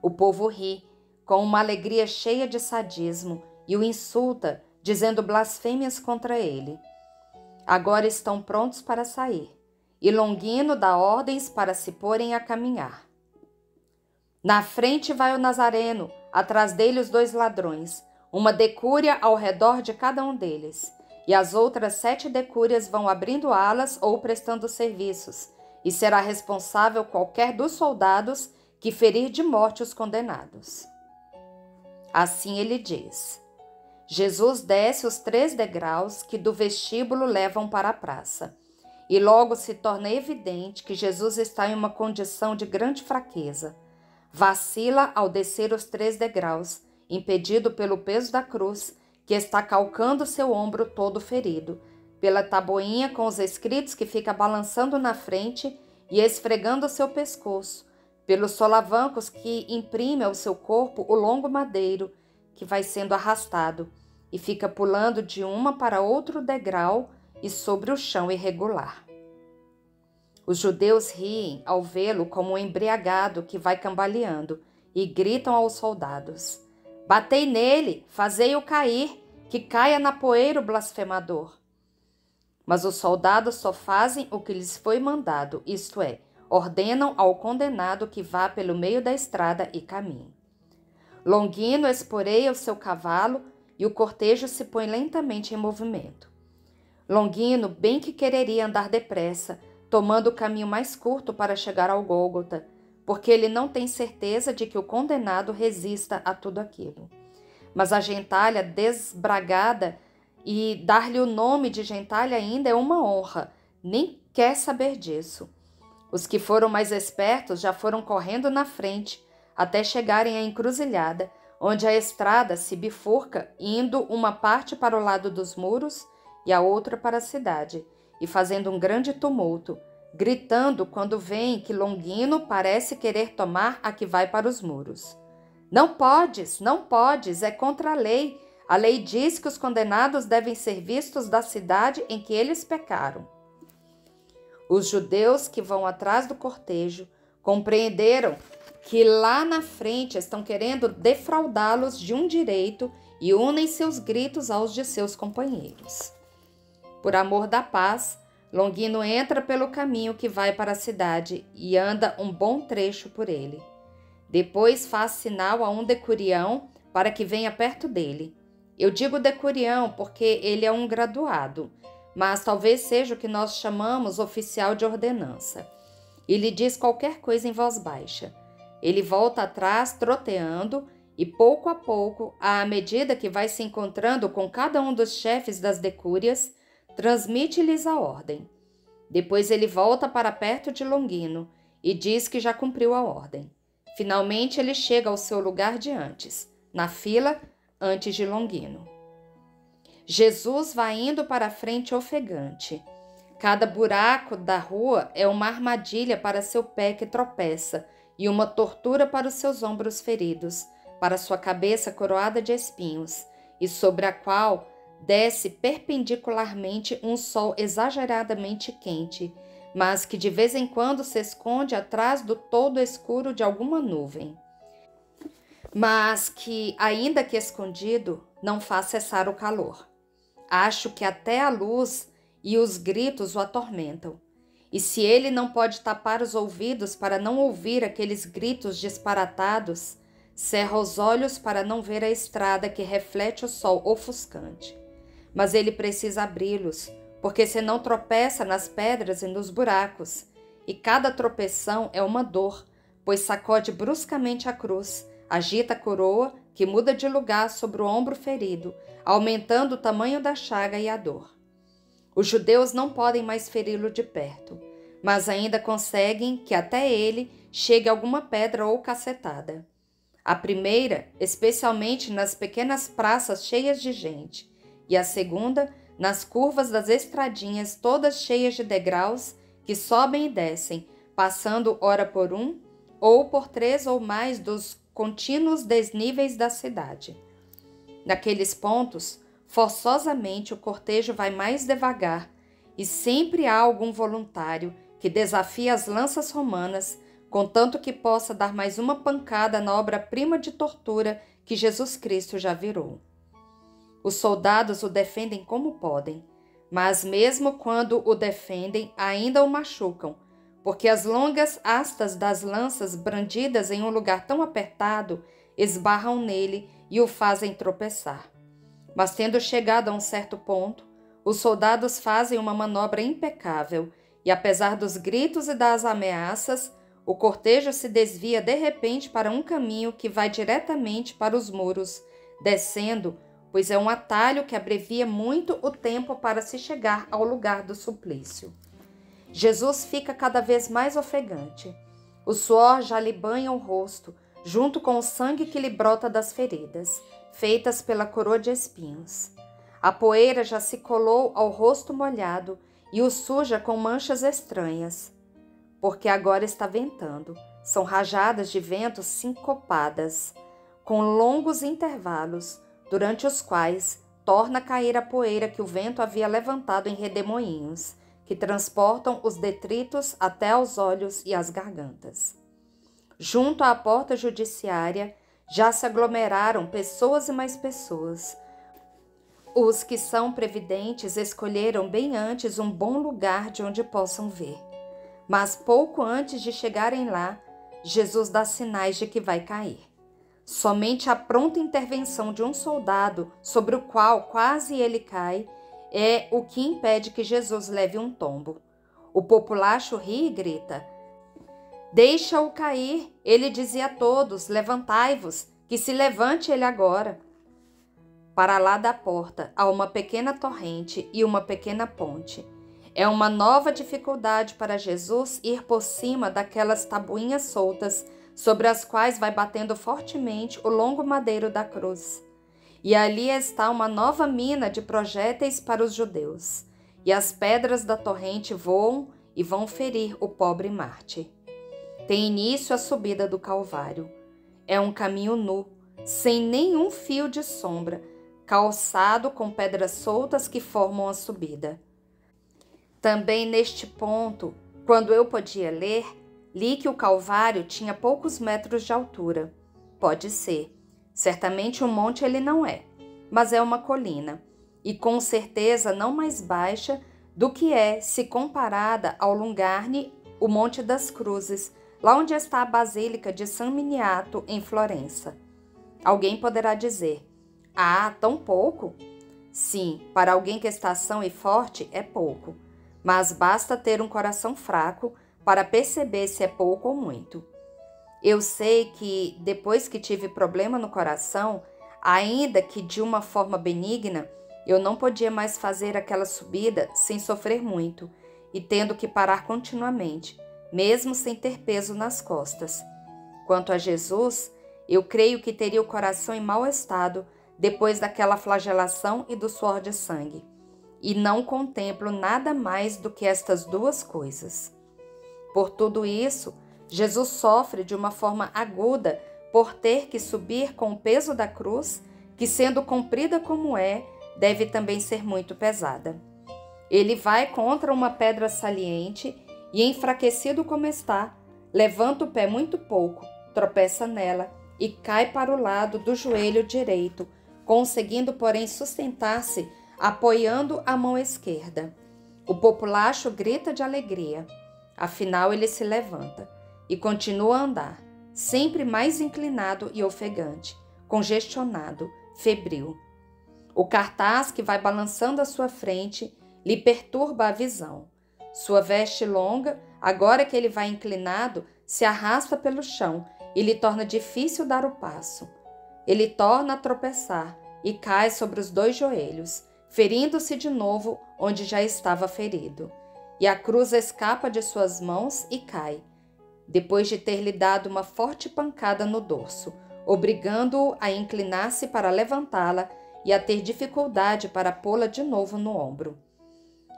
O povo ri, com uma alegria cheia de sadismo, e o insulta, dizendo blasfêmias contra ele. Agora estão prontos para sair, e Longino dá ordens para se porem a caminhar. Na frente vai o Nazareno, atrás dele os 2 ladrões, uma decúria ao redor de cada um deles, e as outras 7 decúrias vão abrindo alas ou prestando serviços, e será responsável qualquer dos soldados que ferir de morte os condenados. Assim ele diz: Jesus desce os 3 degraus que do vestíbulo levam para a praça. E logo se torna evidente que Jesus está em uma condição de grande fraqueza. Vacila ao descer os 3 degraus, impedido pelo peso da cruz, que está calcando seu ombro todo ferido, pela taboinha com os escritos que fica balançando na frente e esfregando seu pescoço, pelos solavancos que imprime ao seu corpo o longo madeiro, que vai sendo arrastado e fica pulando de uma para outro degrau e sobre o chão irregular. Os judeus riem ao vê-lo como um embriagado que vai cambaleando e gritam aos soldados: "Batei nele, fazei-o cair, que caia na poeira o blasfemador." Mas os soldados só fazem o que lhes foi mandado, isto é, ordenam ao condenado que vá pelo meio da estrada e caminhe. Longino esporeia o seu cavalo e o cortejo se põe lentamente em movimento. Longino bem que quereria andar depressa, tomando o caminho mais curto para chegar ao Gólgota, porque ele não tem certeza de que o condenado resista a tudo aquilo. Mas a gentalha desbragada, e dar-lhe o nome de gentalha ainda é uma honra, nem quer saber disso. Os que foram mais espertos já foram correndo na frente, até chegarem à encruzilhada, onde a estrada se bifurca, indo uma parte para o lado dos muros e a outra para a cidade, e fazendo um grande tumulto, gritando quando veem que Longino parece querer tomar a que vai para os muros. Não podes, é contra a lei. A lei diz que os condenados devem ser vistos da cidade em que eles pecaram." Os judeus que vão atrás do cortejo compreenderam que lá na frente estão querendo defraudá-los de um direito e unem seus gritos aos de seus companheiros. Por amor da paz, Longino entra pelo caminho que vai para a cidade e anda um bom trecho por ele. Depois faz sinal a um decurião para que venha perto dele. Eu digo decurião porque ele é um graduado, mas talvez seja o que nós chamamos oficial de ordenança. E lhe diz qualquer coisa em voz baixa. Ele volta atrás troteando e pouco a pouco, à medida que vai se encontrando com cada um dos chefes das decúrias, transmite-lhes a ordem. Depois ele volta para perto de Longino e diz que já cumpriu a ordem. Finalmente ele chega ao seu lugar de antes, na fila antes de Longino. Jesus vai indo para a frente ofegante. Cada buraco da rua é uma armadilha para seu pé que tropeça e uma tortura para os seus ombros feridos, para sua cabeça coroada de espinhos, e sobre a qual desce perpendicularmente um sol exageradamente quente, mas que de vez em quando se esconde atrás do todo escuro de alguma nuvem. Mas que, ainda que escondido, não faz cessar o calor. Acho que até a luz e os gritos o atormentam. E se ele não pode tapar os ouvidos para não ouvir aqueles gritos disparatados, cerra os olhos para não ver a estrada que reflete o sol ofuscante. Mas ele precisa abri-los, porque senão tropeça nas pedras e nos buracos, e cada tropeção é uma dor, pois sacode bruscamente a cruz, agita a coroa, que muda de lugar sobre o ombro ferido, aumentando o tamanho da chaga e a dor. Os judeus não podem mais feri-lo de perto, mas ainda conseguem que até ele chegue alguma pedra ou cacetada. A primeira, especialmente nas pequenas praças cheias de gente, e a segunda, nas curvas das estradinhas todas cheias de degraus que sobem e descem, passando ora por um, ou por 3 ou mais dos contínuos desníveis da cidade. Naqueles pontos, forçosamente o cortejo vai mais devagar e sempre há algum voluntário que desafia as lanças romanas, contanto que possa dar mais uma pancada na obra-prima de tortura que Jesus Cristo já virou. Os soldados o defendem como podem, mas mesmo quando o defendem, ainda o machucam, porque as longas hastas das lanças brandidas em um lugar tão apertado esbarram nele e o fazem tropeçar. Mas tendo chegado a um certo ponto, os soldados fazem uma manobra impecável e, apesar dos gritos e das ameaças, o cortejo se desvia de repente para um caminho que vai diretamente para os muros, descendo pois é um atalho que abrevia muito o tempo para se chegar ao lugar do suplício. Jesus fica cada vez mais ofegante. O suor já lhe banha o rosto, junto com o sangue que lhe brota das feridas, feitas pela coroa de espinhos. A poeira já se colou ao rosto molhado e o suja com manchas estranhas, porque agora está ventando. São rajadas de vento sincopadas, com longos intervalos, durante os quais torna a cair a poeira que o vento havia levantado em redemoinhos, que transportam os detritos até aos olhos e às gargantas. Junto à porta judiciária já se aglomeraram pessoas e mais pessoas. Os que são previdentes escolheram bem antes um bom lugar de onde possam ver. Mas pouco antes de chegarem lá, Jesus dá sinais de que vai cair. Somente a pronta intervenção de um soldado, sobre o qual quase ele cai, é o que impede que Jesus leve um tombo. O populacho ri e grita: "Deixa-o cair!" Ele dizia a todos: "Levantai-vos, que se levante ele agora." Para lá da porta há uma pequena torrente e uma pequena ponte. É uma nova dificuldade para Jesus ir por cima daquelas tabuinhas soltas sobre as quais vai batendo fortemente o longo madeiro da cruz. E ali está uma nova mina de projéteis para os judeus. E as pedras da torrente voam e vão ferir o pobre Marte. Tem início a subida do Calvário. É um caminho nu, sem nenhum fio de sombra, calçado com pedras soltas que formam a subida. Também neste ponto, quando eu podia ler, li que o Calvário tinha poucos metros de altura. Pode ser. Certamente um monte ele não é, mas é uma colina, e com certeza não mais baixa do que é se comparada ao Lungarne, o Monte das Cruzes, lá onde está a Basílica de San Miniato, em Florença. Alguém poderá dizer: "Ah, tão pouco?" Sim, para alguém que está são e forte é pouco, mas basta ter um coração fraco para perceber se é pouco ou muito. Eu sei que, depois que tive problema no coração, ainda que de uma forma benigna, eu não podia mais fazer aquela subida sem sofrer muito e tendo que parar continuamente, mesmo sem ter peso nas costas. Quanto a Jesus, eu creio que teria o coração em mau estado depois daquela flagelação e do suor de sangue, e não contemplo nada mais do que estas duas coisas. Por tudo isso, Jesus sofre de uma forma aguda por ter que subir com o peso da cruz, que, sendo comprida como é, deve também ser muito pesada. Ele vai contra uma pedra saliente e, enfraquecido como está, levanta o pé muito pouco, tropeça nela e cai para o lado do joelho direito, conseguindo, porém, sustentar-se apoiando a mão esquerda. O populacho grita de alegria. Afinal, ele se levanta e continua a andar, sempre mais inclinado e ofegante, congestionado, febril. O cartaz que vai balançando à sua frente lhe perturba a visão. Sua veste longa, agora que ele vai inclinado, se arrasta pelo chão e lhe torna difícil dar o passo. Ele torna a tropeçar e cai sobre os dois joelhos, ferindo-se de novo onde já estava ferido. E a cruz escapa de suas mãos e cai, depois de ter lhe dado uma forte pancada no dorso, obrigando-o a inclinar-se para levantá-la e a ter dificuldade para pô-la de novo no ombro.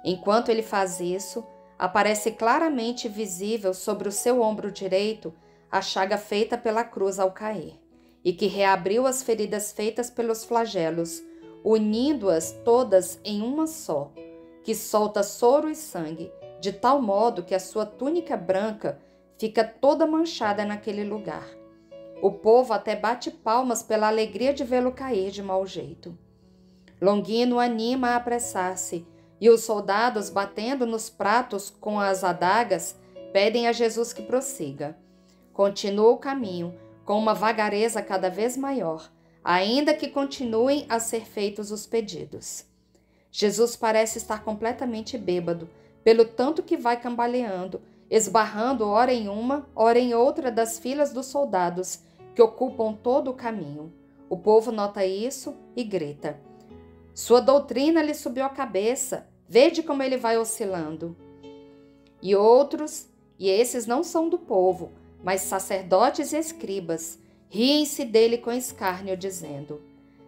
Enquanto ele faz isso, aparece claramente visível sobre o seu ombro direito a chaga feita pela cruz ao cair, e que reabriu as feridas feitas pelos flagelos, unindo-as todas em uma só, que solta soro e sangue, de tal modo que a sua túnica branca fica toda manchada naquele lugar. O povo até bate palmas pela alegria de vê-lo cair de mau jeito. Longino anima a apressar-se, e os soldados, batendo nos pratos com as adagas, pedem a Jesus que prossiga. Continua o caminho, com uma vagareza cada vez maior, ainda que continuem a ser feitos os pedidos. Jesus parece estar completamente bêbado, pelo tanto que vai cambaleando, esbarrando ora em uma, ora em outra das filas dos soldados que ocupam todo o caminho. O povo nota isso e grita: sua doutrina lhe subiu a cabeça, vede como ele vai oscilando. E outros, e esses não são do povo, mas sacerdotes e escribas, riem-se dele com escárnio, dizendo: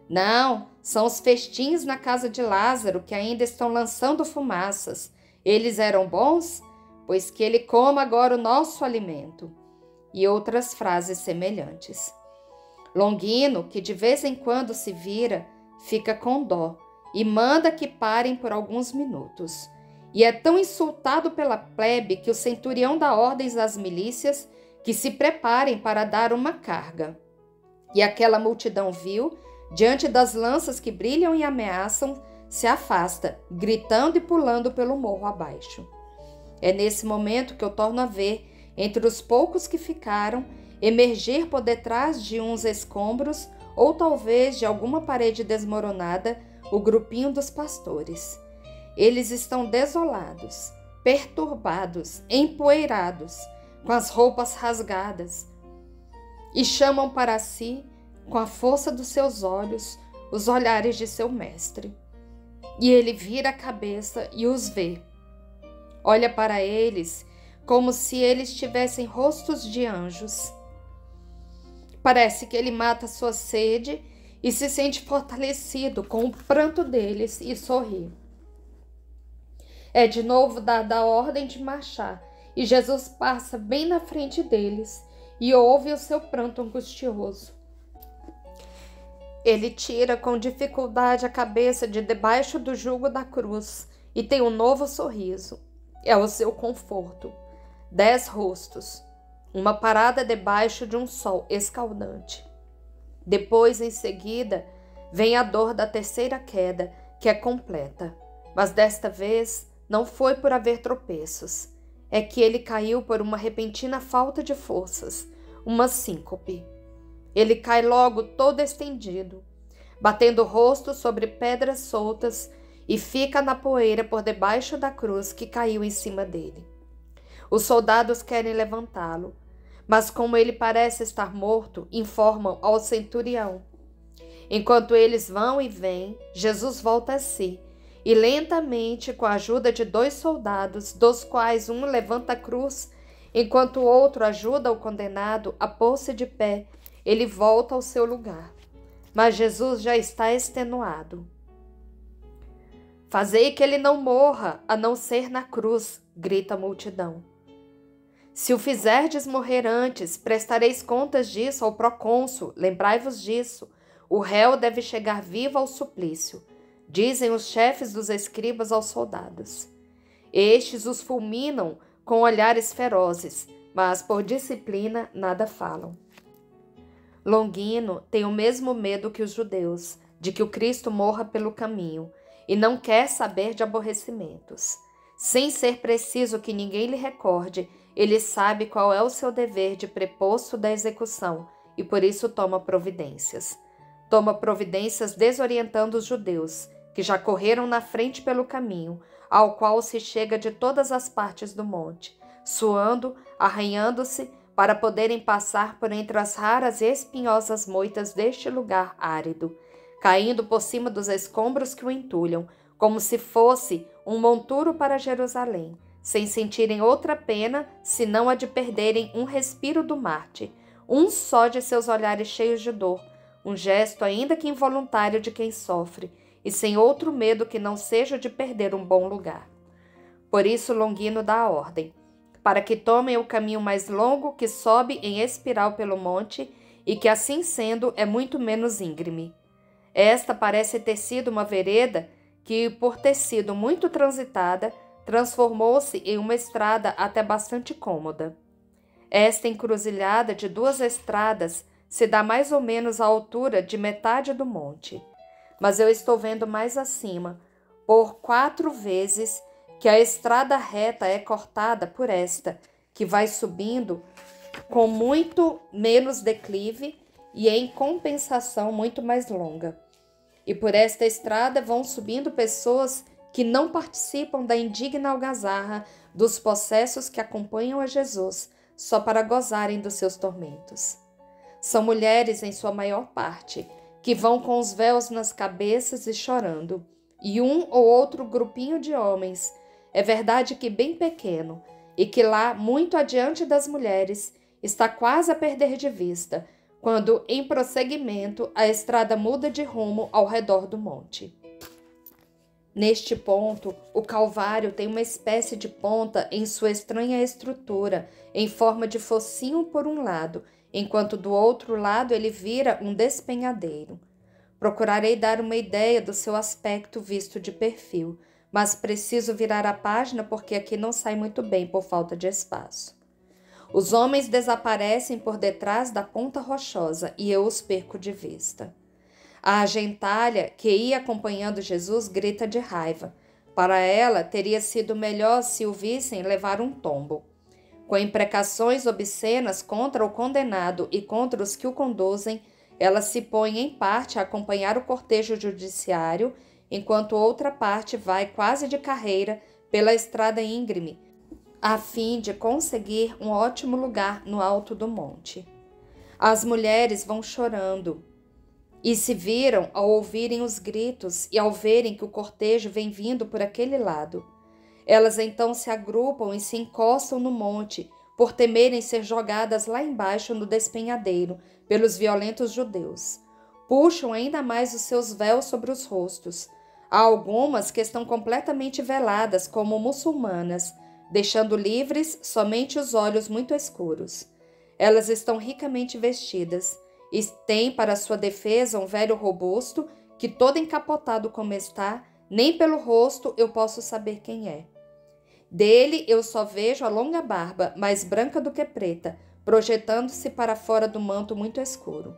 não, são os festins na casa de Lázaro que ainda estão lançando fumaças. Eles eram bons? Pois que ele coma agora o nosso alimento. E outras frases semelhantes. Longino, que de vez em quando se vira, fica com dó e manda que parem por alguns minutos. E é tão insultado pela plebe que o centurião dá ordens às milícias que se preparem para dar uma carga. E aquela multidão vil, diante das lanças que brilham e ameaçam, se afasta, gritando e pulando pelo morro abaixo. É nesse momento que eu torno a ver, entre os poucos que ficaram, emergir por detrás de uns escombros ou talvez de alguma parede desmoronada, o grupinho dos pastores. Eles estão desolados, perturbados, empoeirados, com as roupas rasgadas, e chamam para si, com a força dos seus olhos, os olhares de seu mestre. E ele vira a cabeça e os vê. Olha para eles como se eles tivessem rostos de anjos. Parece que ele mata sua sede e se sente fortalecido com o pranto deles e sorri. É de novo dada a ordem de marchar, e Jesus passa bem na frente deles e ouve o seu pranto angustioso. Ele tira com dificuldade a cabeça de debaixo do jugo da cruz e tem um novo sorriso. É o seu conforto. 10 rostos. Uma parada debaixo de um sol escaldante. Depois, em seguida, vem a dor da terceira queda, que é completa. Mas desta vez não foi por haver tropeços. É que ele caiu por uma repentina falta de forças, uma síncope. Ele cai logo todo estendido, batendo o rosto sobre pedras soltas e fica na poeira por debaixo da cruz que caiu em cima dele. Os soldados querem levantá-lo, mas como ele parece estar morto, informam ao centurião. Enquanto eles vão e vêm, Jesus volta a si e lentamente, com a ajuda de 2 soldados, dos quais um levanta a cruz, enquanto o outro ajuda o condenado a pôr-se de pé, ele volta ao seu lugar. Mas Jesus já está extenuado. Fazei que ele não morra, a não ser na cruz, grita a multidão. Se o fizerdes morrer antes, prestareis contas disso ao procônsul, lembrai-vos disso. O réu deve chegar vivo ao suplício, dizem os chefes dos escribas aos soldados. Estes os fulminam com olhares ferozes, mas por disciplina nada falam. Longino tem o mesmo medo que os judeus, de que o Cristo morra pelo caminho, e não quer saber de aborrecimentos. Sem ser preciso que ninguém lhe recorde, ele sabe qual é o seu dever de preposto da execução e por isso toma providências. Toma providências desorientando os judeus, que já correram na frente pelo caminho, ao qual se chega de todas as partes do monte, suando, arranhando-se, para poderem passar por entre as raras e espinhosas moitas deste lugar árido, caindo por cima dos escombros que o entulham, como se fosse um monturo para Jerusalém, sem sentirem outra pena senão a de perderem um respiro do Marte, um só de seus olhares cheios de dor, um gesto ainda que involuntário de quem sofre, e sem outro medo que não seja o de perder um bom lugar. Por isso Longino dá a ordem, para que tomem o caminho mais longo que sobe em espiral pelo monte e que, assim sendo, é muito menos íngreme. Esta parece ter sido uma vereda que, por ter sido muito transitada, transformou-se em uma estrada até bastante cômoda. Esta encruzilhada de 2 estradas se dá mais ou menos à altura de metade do monte, mas eu estou vendo mais acima, por 4 vezes, que a estrada reta é cortada por esta, que vai subindo com muito menos declive e em compensação muito mais longa. E por esta estrada vão subindo pessoas que não participam da indigna algazarra dos possessos que acompanham a Jesus só para gozarem dos seus tormentos. São mulheres, em sua maior parte, que vão com os véus nas cabeças e chorando, e um ou outro grupinho de homens, é verdade que bem pequeno, e que lá, muito adiante das mulheres, está quase a perder de vista, quando, em prosseguimento, a estrada muda de rumo ao redor do monte. Neste ponto, o Calvário tem uma espécie de ponta em sua estranha estrutura, em forma de focinho por um lado, enquanto do outro lado ele vira um despenhadeiro. Procurarei dar uma ideia do seu aspecto visto de perfil, mas preciso virar a página porque aqui não sai muito bem por falta de espaço. Os homens desaparecem por detrás da ponta rochosa e eu os perco de vista. A gentalha que ia acompanhando Jesus grita de raiva. Para ela, teria sido melhor se o vissem levar um tombo. Com imprecações obscenas contra o condenado e contra os que o conduzem, ela se põe em parte a acompanhar o cortejo judiciário, enquanto outra parte vai quase de carreira pela estrada íngreme, a fim de conseguir um ótimo lugar no alto do monte. As mulheres vão chorando e se viram ao ouvirem os gritos e ao verem que o cortejo vem vindo por aquele lado. Elas então se agrupam e se encostam no monte, por temerem ser jogadas lá embaixo no despenhadeiro pelos violentos judeus. Puxam ainda mais os seus véus sobre os rostos. Há algumas que estão completamente veladas como muçulmanas, deixando livres somente os olhos muito escuros. Elas estão ricamente vestidas e têm para sua defesa um velho robusto que, todo encapotado como está, nem pelo rosto eu posso saber quem é. Dele eu só vejo a longa barba, mais branca do que preta, projetando-se para fora do manto muito escuro.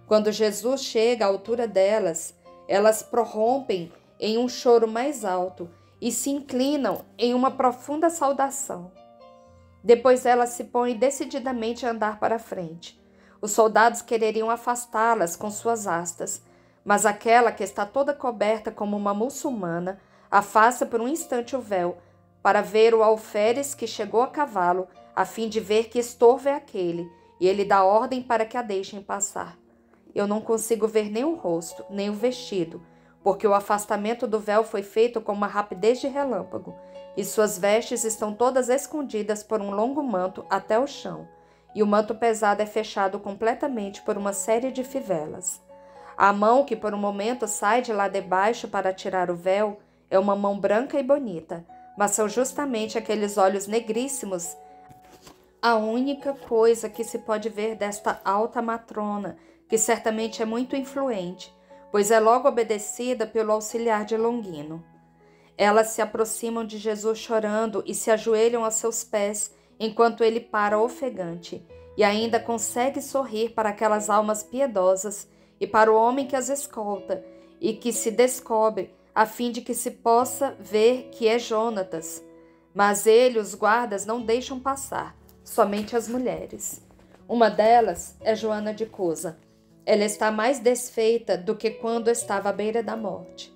Quando Jesus chega à altura delas, elas prorrompem em um choro mais alto e se inclinam em uma profunda saudação. Depois elas se põem decididamente a andar para a frente. Os soldados quereriam afastá-las com suas astas, mas aquela que está toda coberta como uma muçulmana afasta por um instante o véu para ver o alferes que chegou a cavalo, a fim de ver que estorvo é aquele, e ele dá ordem para que a deixem passar. Eu não consigo ver nem o rosto, nem o vestido, porque o afastamento do véu foi feito com uma rapidez de relâmpago, e suas vestes estão todas escondidas por um longo manto até o chão, e o manto pesado é fechado completamente por uma série de fivelas. A mão que por um momento sai de lá debaixo para tirar o véu é uma mão branca e bonita, mas são justamente aqueles olhos negríssimos a única coisa que se pode ver desta alta matrona, que certamente é muito influente, pois é logo obedecida pelo auxiliar de Longino. Elas se aproximam de Jesus chorando e se ajoelham a seus pés, enquanto ele para ofegante, e ainda consegue sorrir para aquelas almas piedosas e para o homem que as escolta e que se descobre, a fim de que se possa ver que é Jonatas. Mas ele, os guardas, não deixam passar, somente as mulheres. Uma delas é Joana de Cusa. Ela está mais desfeita do que quando estava à beira da morte.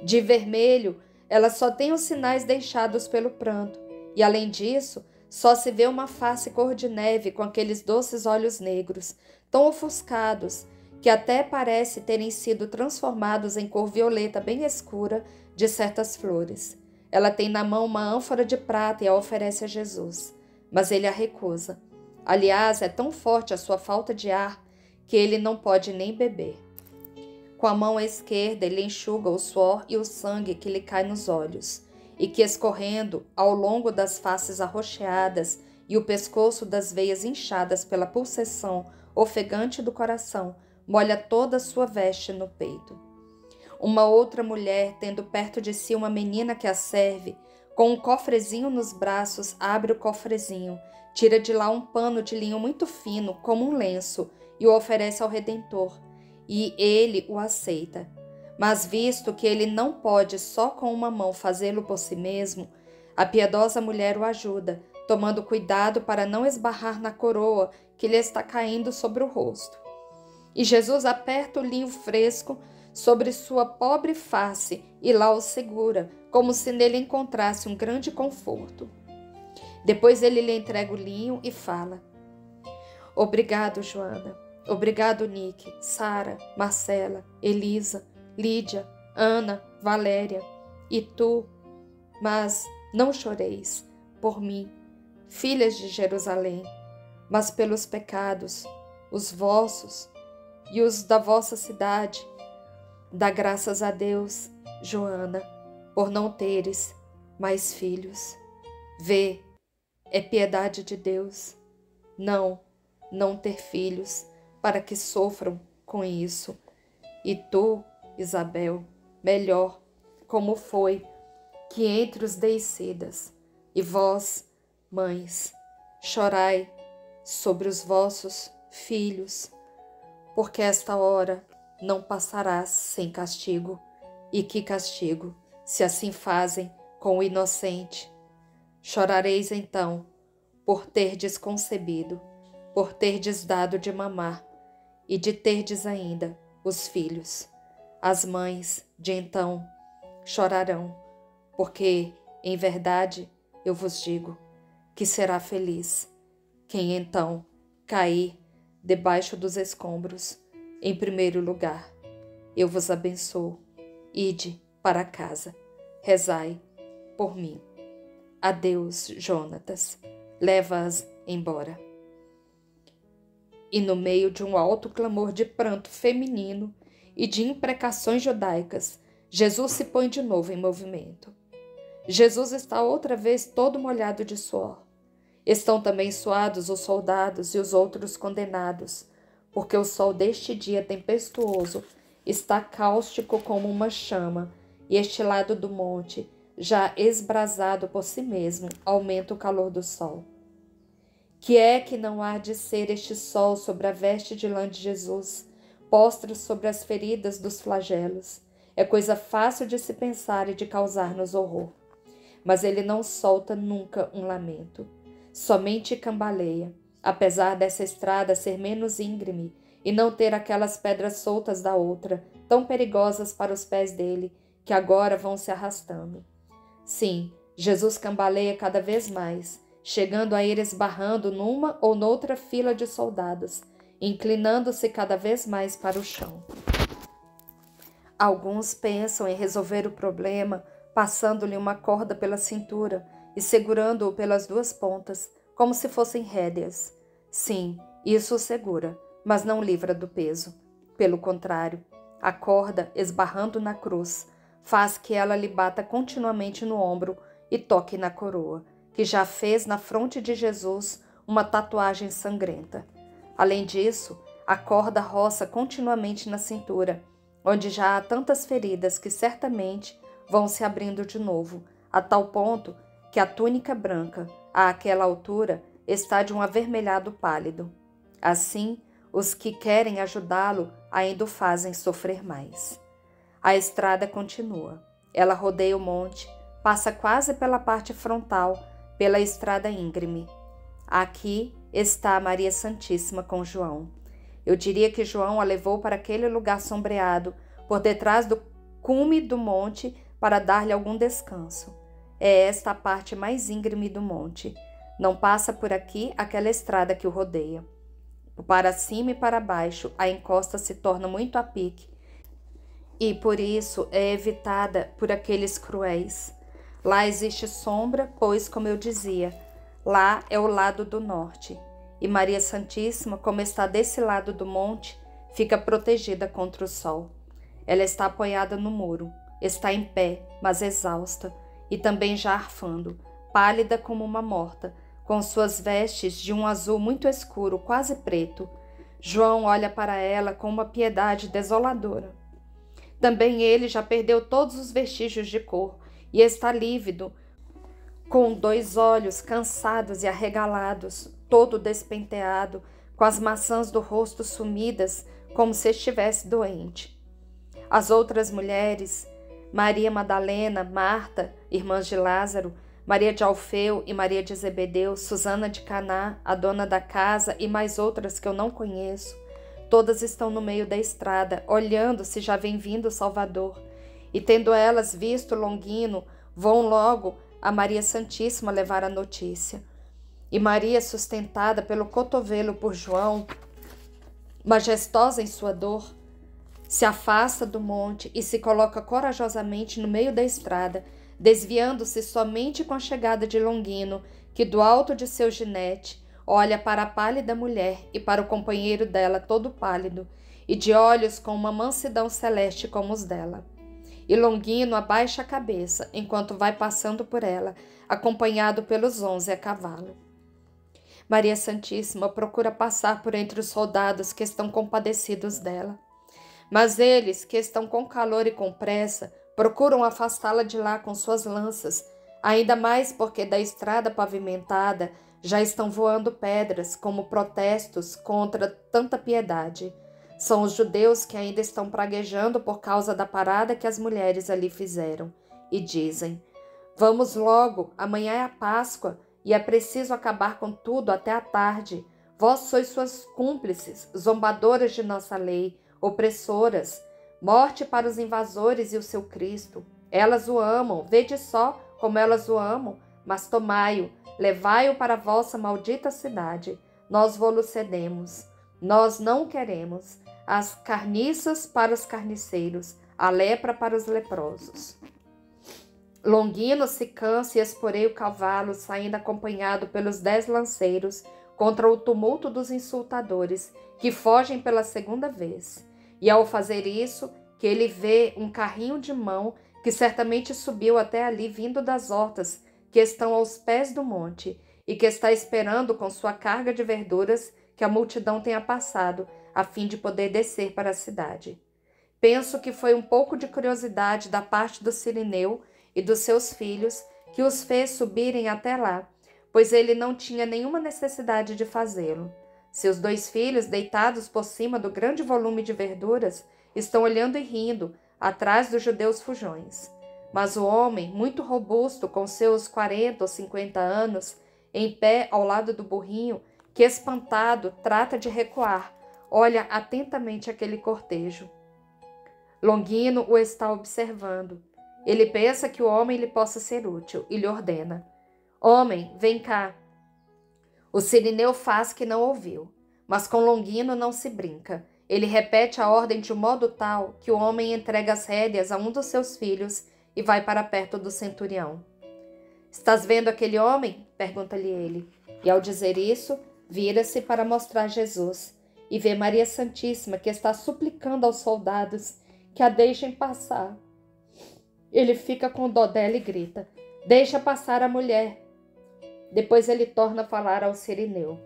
De vermelho, ela só tem os sinais deixados pelo pranto, e além disso, só se vê uma face cor de neve com aqueles doces olhos negros, tão ofuscados, que até parece terem sido transformados em cor violeta bem escura de certas flores. Ela tem na mão uma ânfora de prata e a oferece a Jesus, mas ele a recusa. Aliás, é tão forte a sua falta de ar que ele não pode nem beber. Com a mão esquerda, ele enxuga o suor e o sangue que lhe cai nos olhos, e que, escorrendo ao longo das faces arroxeadas e o pescoço das veias inchadas pela pulsação ofegante do coração, molha toda a sua veste no peito. Uma outra mulher, tendo perto de si uma menina que a serve, com um cofrezinho nos braços, abre o cofrezinho, tira de lá um pano de linho muito fino, como um lenço, e o oferece ao Redentor, e ele o aceita. Mas visto que ele não pode só com uma mão fazê-lo por si mesmo, a piedosa mulher o ajuda, tomando cuidado para não esbarrar na coroa que lhe está caindo sobre o rosto. E Jesus aperta o linho fresco sobre sua pobre face e lá o segura, como se nele encontrasse um grande conforto. Depois ele lhe entrega o linho e fala: Obrigado, Joana. Obrigado, Nick, Sara, Marcela, Elisa, Lídia, Ana, Valéria. E tu, mas não choreis por mim, filhas de Jerusalém, mas pelos pecados, os vossos e os da vossa cidade. Dá graças a Deus, Joana, por não teres mais filhos. Vê, é piedade de Deus, não ter filhos, para que sofram com isso. E tu, Isabel, melhor, como foi que entre os deicidas, e vós, mães, chorai sobre os vossos filhos, porque esta hora não passarás sem castigo. E que castigo, se assim fazem com o inocente! Chorareis então, por terdes concebido, por terdes dado de mamar, e de terdes ainda os filhos. As mães de então chorarão, porque, em verdade, eu vos digo, que será feliz quem então cair debaixo dos escombros, em primeiro lugar. Eu vos abençoo. Ide para casa, rezai por mim. Adeus, Jonatas, leva-as embora. E no meio de um alto clamor de pranto feminino e de imprecações judaicas, Jesus se põe de novo em movimento. Jesus está outra vez todo molhado de suor. Estão também suados os soldados e os outros condenados, porque o sol deste dia tempestuoso está cáustico como uma chama, e este lado do monte, já esbrasado por si mesmo, aumenta o calor do sol. Que é que não há de ser este sol sobre a veste de lã de Jesus, posta sobre as feridas dos flagelos? É coisa fácil de se pensar e de causar-nos horror. Mas ele não solta nunca um lamento. Somente cambaleia, apesar dessa estrada ser menos íngreme e não ter aquelas pedras soltas da outra, tão perigosas para os pés dele, que agora vão se arrastando. Sim, Jesus cambaleia cada vez mais, chegando a ir esbarrando numa ou noutra fila de soldados, inclinando-se cada vez mais para o chão. Alguns pensam em resolver o problema passando-lhe uma corda pela cintura e segurando-o pelas duas pontas, como se fossem rédeas. Sim, isso o segura, mas não livra do peso. Pelo contrário, a corda, esbarrando na cruz, faz que ela lhe bata continuamente no ombro e toque na coroa, que já fez na fronte de Jesus uma tatuagem sangrenta. Além disso, a corda roça continuamente na cintura, onde já há tantas feridas que certamente vão se abrindo de novo, a tal ponto que a túnica branca, àquela altura, está de um avermelhado pálido. Assim, os que querem ajudá-lo ainda o fazem sofrer mais. A estrada continua. Ela rodeia o monte, passa quase pela parte frontal, pela estrada íngreme. Aqui está Maria Santíssima com João. Eu diria que João a levou para aquele lugar sombreado, por detrás do cume do monte, para dar-lhe algum descanso. É esta a parte mais íngreme do monte. Não passa por aqui aquela estrada que o rodeia. Para cima e para baixo, a encosta se torna muito a pique, e por isso é evitada por aqueles cruéis. Lá existe sombra, pois, como eu dizia, lá é o lado do norte, e Maria Santíssima, como está desse lado do monte, fica protegida contra o sol. Ela está apoiada no muro, está em pé, mas exausta, e também já arfando, pálida como uma morta, com suas vestes de um azul muito escuro, quase preto. João olha para ela com uma piedade desoladora. Também ele já perdeu todos os vestígios de cor e está lívido, com 2 olhos cansados e arregalados, todo despenteado, com as maçãs do rosto sumidas, como se estivesse doente. As outras mulheres, Maria Madalena, Marta, irmãs de Lázaro, Maria de Alfeu e Maria de Zebedeu, Susana de Caná, a dona da casa e mais outras que eu não conheço, todas estão no meio da estrada, olhando se já vem vindo o Salvador, e tendo elas visto Longino, vão logo a Maria Santíssima levar a notícia. E Maria, sustentada pelo cotovelo por João, majestosa em sua dor, se afasta do monte e se coloca corajosamente no meio da estrada, desviando-se somente com a chegada de Longino, que do alto de seu ginete olha para a pálida mulher e para o companheiro dela todo pálido, e de olhos com uma mansidão celeste como os dela. E Longino abaixa a cabeça enquanto vai passando por ela, acompanhado pelos 11 a cavalo. Maria Santíssima procura passar por entre os soldados que estão compadecidos dela. Mas eles, que estão com calor e com pressa, procuram afastá-la de lá com suas lanças, ainda mais porque da estrada pavimentada já estão voando pedras como protestos contra tanta piedade. São os judeus que ainda estão praguejando por causa da parada que as mulheres ali fizeram. E dizem: vamos logo, amanhã é a Páscoa e é preciso acabar com tudo até a tarde. Vós sois suas cúmplices, zombadoras de nossa lei, opressoras. Morte para os invasores e o seu Cristo. Elas o amam, vede só como elas o amam, mas tomai-o, levai-o para a vossa maldita cidade. Nós vô-lo cedemos. Nós não queremos. As carniças para os carniceiros, a lepra para os leprosos. Longino se cansa e esporeia o cavalo, saindo acompanhado pelos 10 lanceiros contra o tumulto dos insultadores, que fogem pela segunda vez. E ao fazer isso, que ele vê um carrinho de mão que certamente subiu até ali vindo das hortas que estão aos pés do monte e que está esperando com sua carga de verduras que a multidão tenha passado, a fim de poder descer para a cidade. Penso que foi um pouco de curiosidade da parte do Cirineu e dos seus filhos que os fez subirem até lá, pois ele não tinha nenhuma necessidade de fazê-lo. Seus 2 filhos, deitados por cima do grande volume de verduras, estão olhando e rindo, atrás dos judeus fujões. Mas o homem, muito robusto, com seus 40 ou 50 anos, em pé ao lado do burrinho, que espantado trata de recuar, olha atentamente aquele cortejo. Longino o está observando. Ele pensa que o homem lhe possa ser útil e lhe ordena: homem, vem cá. O Cirineu faz que não ouviu, mas com Longino não se brinca. Ele repete a ordem de um modo tal que o homem entrega as rédeas a um dos seus filhos e vai para perto do centurião. Estás vendo aquele homem? Pergunta-lhe ele. E ao dizer isso, vira-se para mostrar Jesus e vê Maria Santíssima, que está suplicando aos soldados que a deixem passar. Ele fica com dó dela e grita: deixa passar a mulher. Depois ele torna a falar ao Cirineu: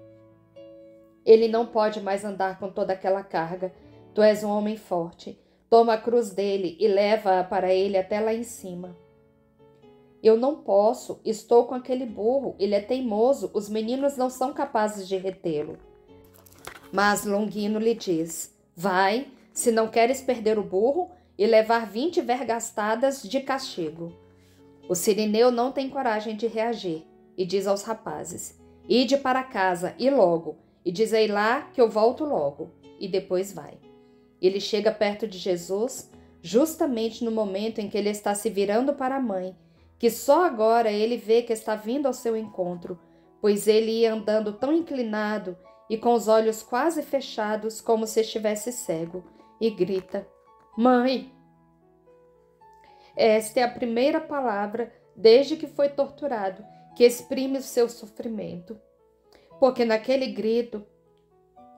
ele não pode mais andar com toda aquela carga. Tu és um homem forte. Toma a cruz dele e leva-a para ele até lá em cima. Eu não posso. Estou com aquele burro. Ele é teimoso. Os meninos não são capazes de retê-lo. Mas Longino lhe diz: vai, se não queres perder o burro, e levar 20 vergastadas de castigo. O Cirineu não tem coragem de reagir e diz aos rapazes: ide para casa e logo, e dizei lá que eu volto logo. E depois vai. Ele chega perto de Jesus, justamente no momento em que ele está se virando para a mãe, que só agora ele vê que está vindo ao seu encontro, pois ele ia andando tão inclinado e com os olhos quase fechados como se estivesse cego, e grita: mãe! Esta é a primeira palavra, desde que foi torturado, que exprime o seu sofrimento. Porque naquele grito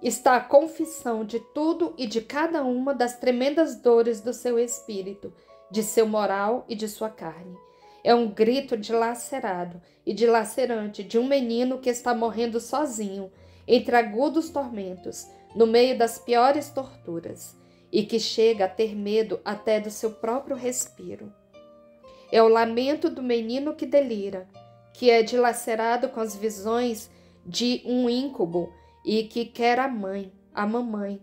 está a confissão de tudo e de cada uma das tremendas dores do seu espírito, de seu moral e de sua carne. É um grito dilacerado e dilacerante de um menino que está morrendo sozinho, entre agudos tormentos, no meio das piores torturas, e que chega a ter medo até do seu próprio respiro. É o lamento do menino que delira, que é dilacerado com as visões de um íncubo e que quer a mãe, a mamãe.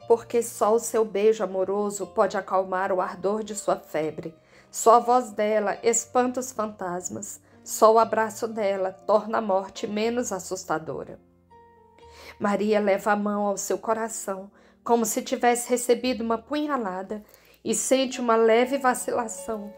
Porque só o seu beijo amoroso pode acalmar o ardor de sua febre. Só a voz dela espanta os fantasmas. Só o abraço dela torna a morte menos assustadora. Maria leva a mão ao seu coração, como se tivesse recebido uma punhalada, e sente uma leve vacilação.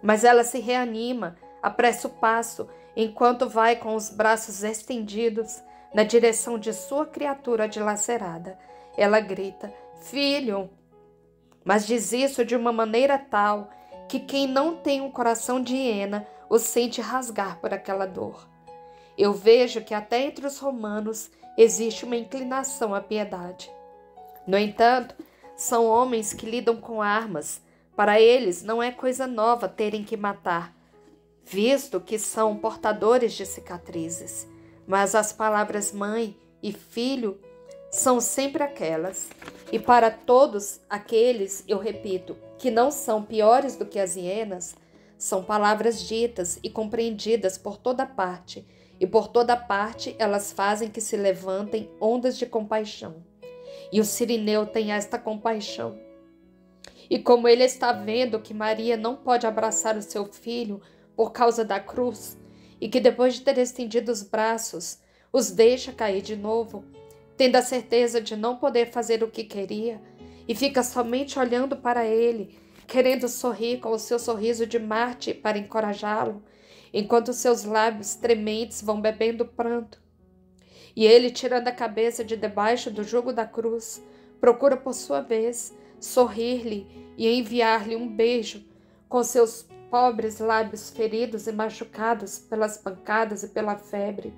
Mas ela se reanima, apressa o passo, enquanto vai com os braços estendidos, na direção de sua criatura dilacerada. Ela grita: "Filho!", mas diz isso de uma maneira tal que quem não tem um coração de hiena o sente rasgar por aquela dor. Eu vejo que até entre os romanos existe uma inclinação à piedade. No entanto, são homens que lidam com armas. Para eles não é coisa nova terem que matar, visto que são portadores de cicatrizes. Mas as palavras mãe e filho são sempre aquelas. E para todos aqueles, eu repito, que não são piores do que as hienas, são palavras ditas e compreendidas por toda parte, e por toda parte elas fazem que se levantem ondas de compaixão. E o sirineu tem esta compaixão. E como ele está vendo que Maria não pode abraçar o seu filho por causa da cruz, e que depois de ter estendido os braços, os deixa cair de novo, tendo a certeza de não poder fazer o que queria, e fica somente olhando para ele, querendo sorrir com o seu sorriso de Marte para encorajá-lo, enquanto seus lábios trementes vão bebendo pranto. E ele, tirando a cabeça de debaixo do jugo da cruz, procura por sua vez sorrir-lhe e enviar-lhe um beijo com seus pobres lábios feridos e machucados pelas pancadas e pela febre.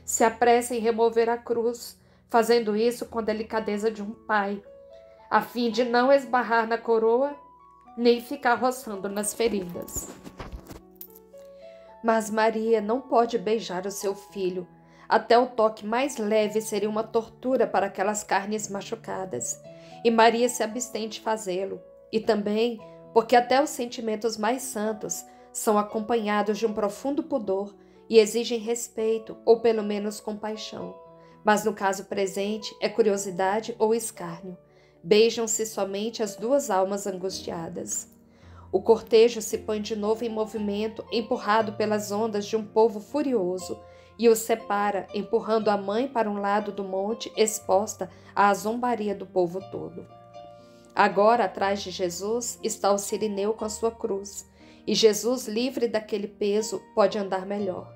Se apressa em remover a cruz, fazendo isso com a delicadeza de um pai, a fim de não esbarrar na coroa nem ficar roçando nas feridas. Mas Maria não pode beijar o seu filho. Até o toque mais leve seria uma tortura para aquelas carnes machucadas, e Maria se abstém de fazê-lo. E também porque até os sentimentos mais santos são acompanhados de um profundo pudor e exigem respeito ou pelo menos compaixão. Mas no caso presente é curiosidade ou escárnio. Beijam-se somente as duas almas angustiadas. O cortejo se põe de novo em movimento, empurrado pelas ondas de um povo furioso, e os separa, empurrando a mãe para um lado do monte, exposta à zombaria do povo todo. Agora, atrás de Jesus, está o sirineu com a sua cruz, e Jesus, livre daquele peso, pode andar melhor.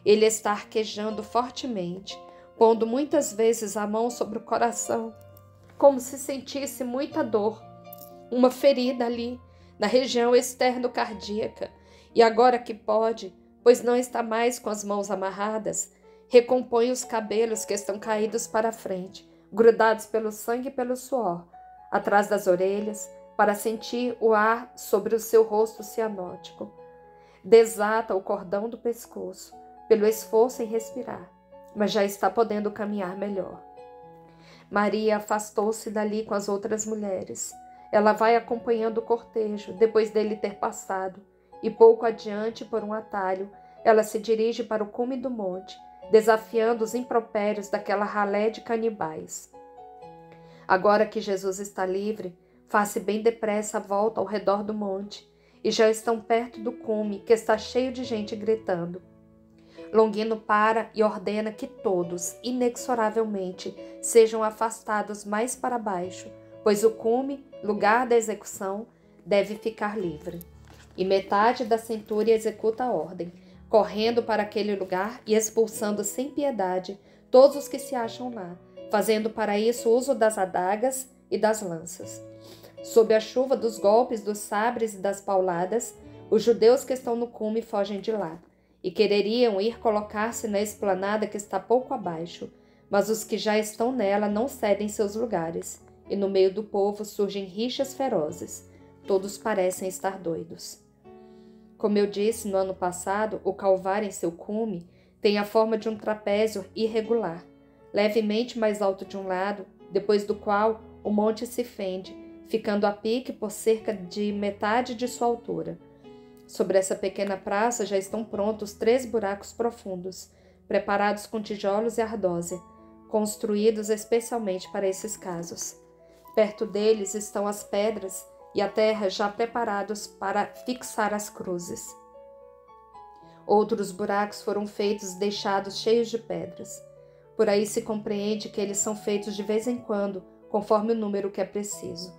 Ele está arquejando fortemente, pondo muitas vezes a mão sobre o coração, como se sentisse muita dor, uma ferida ali, na região externo-cardíaca, e agora que pode, pois não está mais com as mãos amarradas, recompõe os cabelos que estão caídos para a frente, grudados pelo sangue e pelo suor, atrás das orelhas, para sentir o ar sobre o seu rosto cianótico. Desata o cordão do pescoço, pelo esforço em respirar, mas já está podendo caminhar melhor. Maria afastou-se dali com as outras mulheres. Ela vai acompanhando o cortejo, depois dele ter passado, e pouco adiante, por um atalho, ela se dirige para o cume do monte, desafiando os impropérios daquela ralé de canibais. Agora que Jesus está livre, faz-se bem depressa a volta ao redor do monte, e já estão perto do cume, que está cheio de gente gritando. Longino para e ordena que todos, inexoravelmente, sejam afastados mais para baixo, pois o cume, lugar da execução, deve ficar livre. E metade da centúria executa a ordem, correndo para aquele lugar e expulsando sem piedade todos os que se acham lá, fazendo para isso uso das adagas e das lanças. Sob a chuva dos golpes, dos sabres e das pauladas, os judeus que estão no cume fogem de lá, e quereriam ir colocar-se na esplanada que está pouco abaixo, mas os que já estão nela não cedem seus lugares, e no meio do povo surgem rixas ferozes. Todos parecem estar doidos. Como eu disse no ano passado, o Calvário em seu cume tem a forma de um trapézio irregular, levemente mais alto de um lado, depois do qual o monte se fende, ficando a pique por cerca de metade de sua altura. Sobre essa pequena praça já estão prontos 3 buracos profundos, preparados com tijolos e ardósia, construídos especialmente para esses casos. Perto deles estão as pedras e a terra já preparados para fixar as cruzes. Outros buracos foram feitos e deixados cheios de pedras. Por aí se compreende que eles são feitos de vez em quando, conforme o número que é preciso.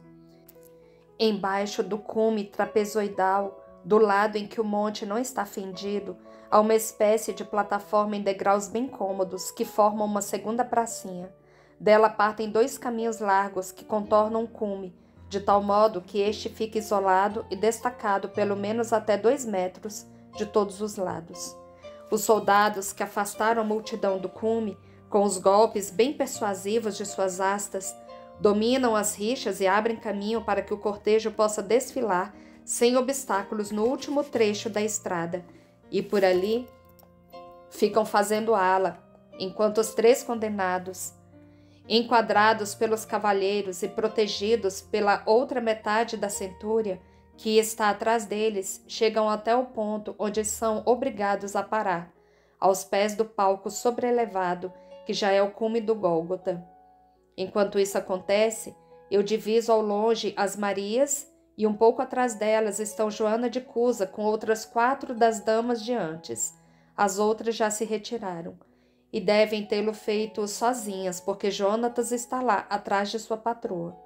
Embaixo do cume trapezoidal, Do lado em que o monte não está fendido, há uma espécie de plataforma em degraus bem cômodos que formam uma segunda pracinha. Dela partem 2 caminhos largos que contornam o cume, de tal modo que este fica isolado e destacado pelo menos até 2 metros de todos os lados. Os soldados que afastaram a multidão do cume, com os golpes bem persuasivos de suas hastas, dominam as rixas e abrem caminho para que o cortejo possa desfilar sem obstáculos no último trecho da estrada, e por ali ficam fazendo ala, enquanto os 3 condenados, enquadrados pelos cavalheiros e protegidos pela outra metade da centúria, que está atrás deles, chegam até o ponto onde são obrigados a parar, aos pés do palco sobrelevado, que já é o cume do Gólgota. Enquanto isso acontece, eu diviso ao longe as Marias, e um pouco atrás delas estão Joana de Cusa com outras 4 das damas de antes. As outras já se retiraram, e devem tê-lo feito sozinhas, porque Jonatas está lá, atrás de sua patroa.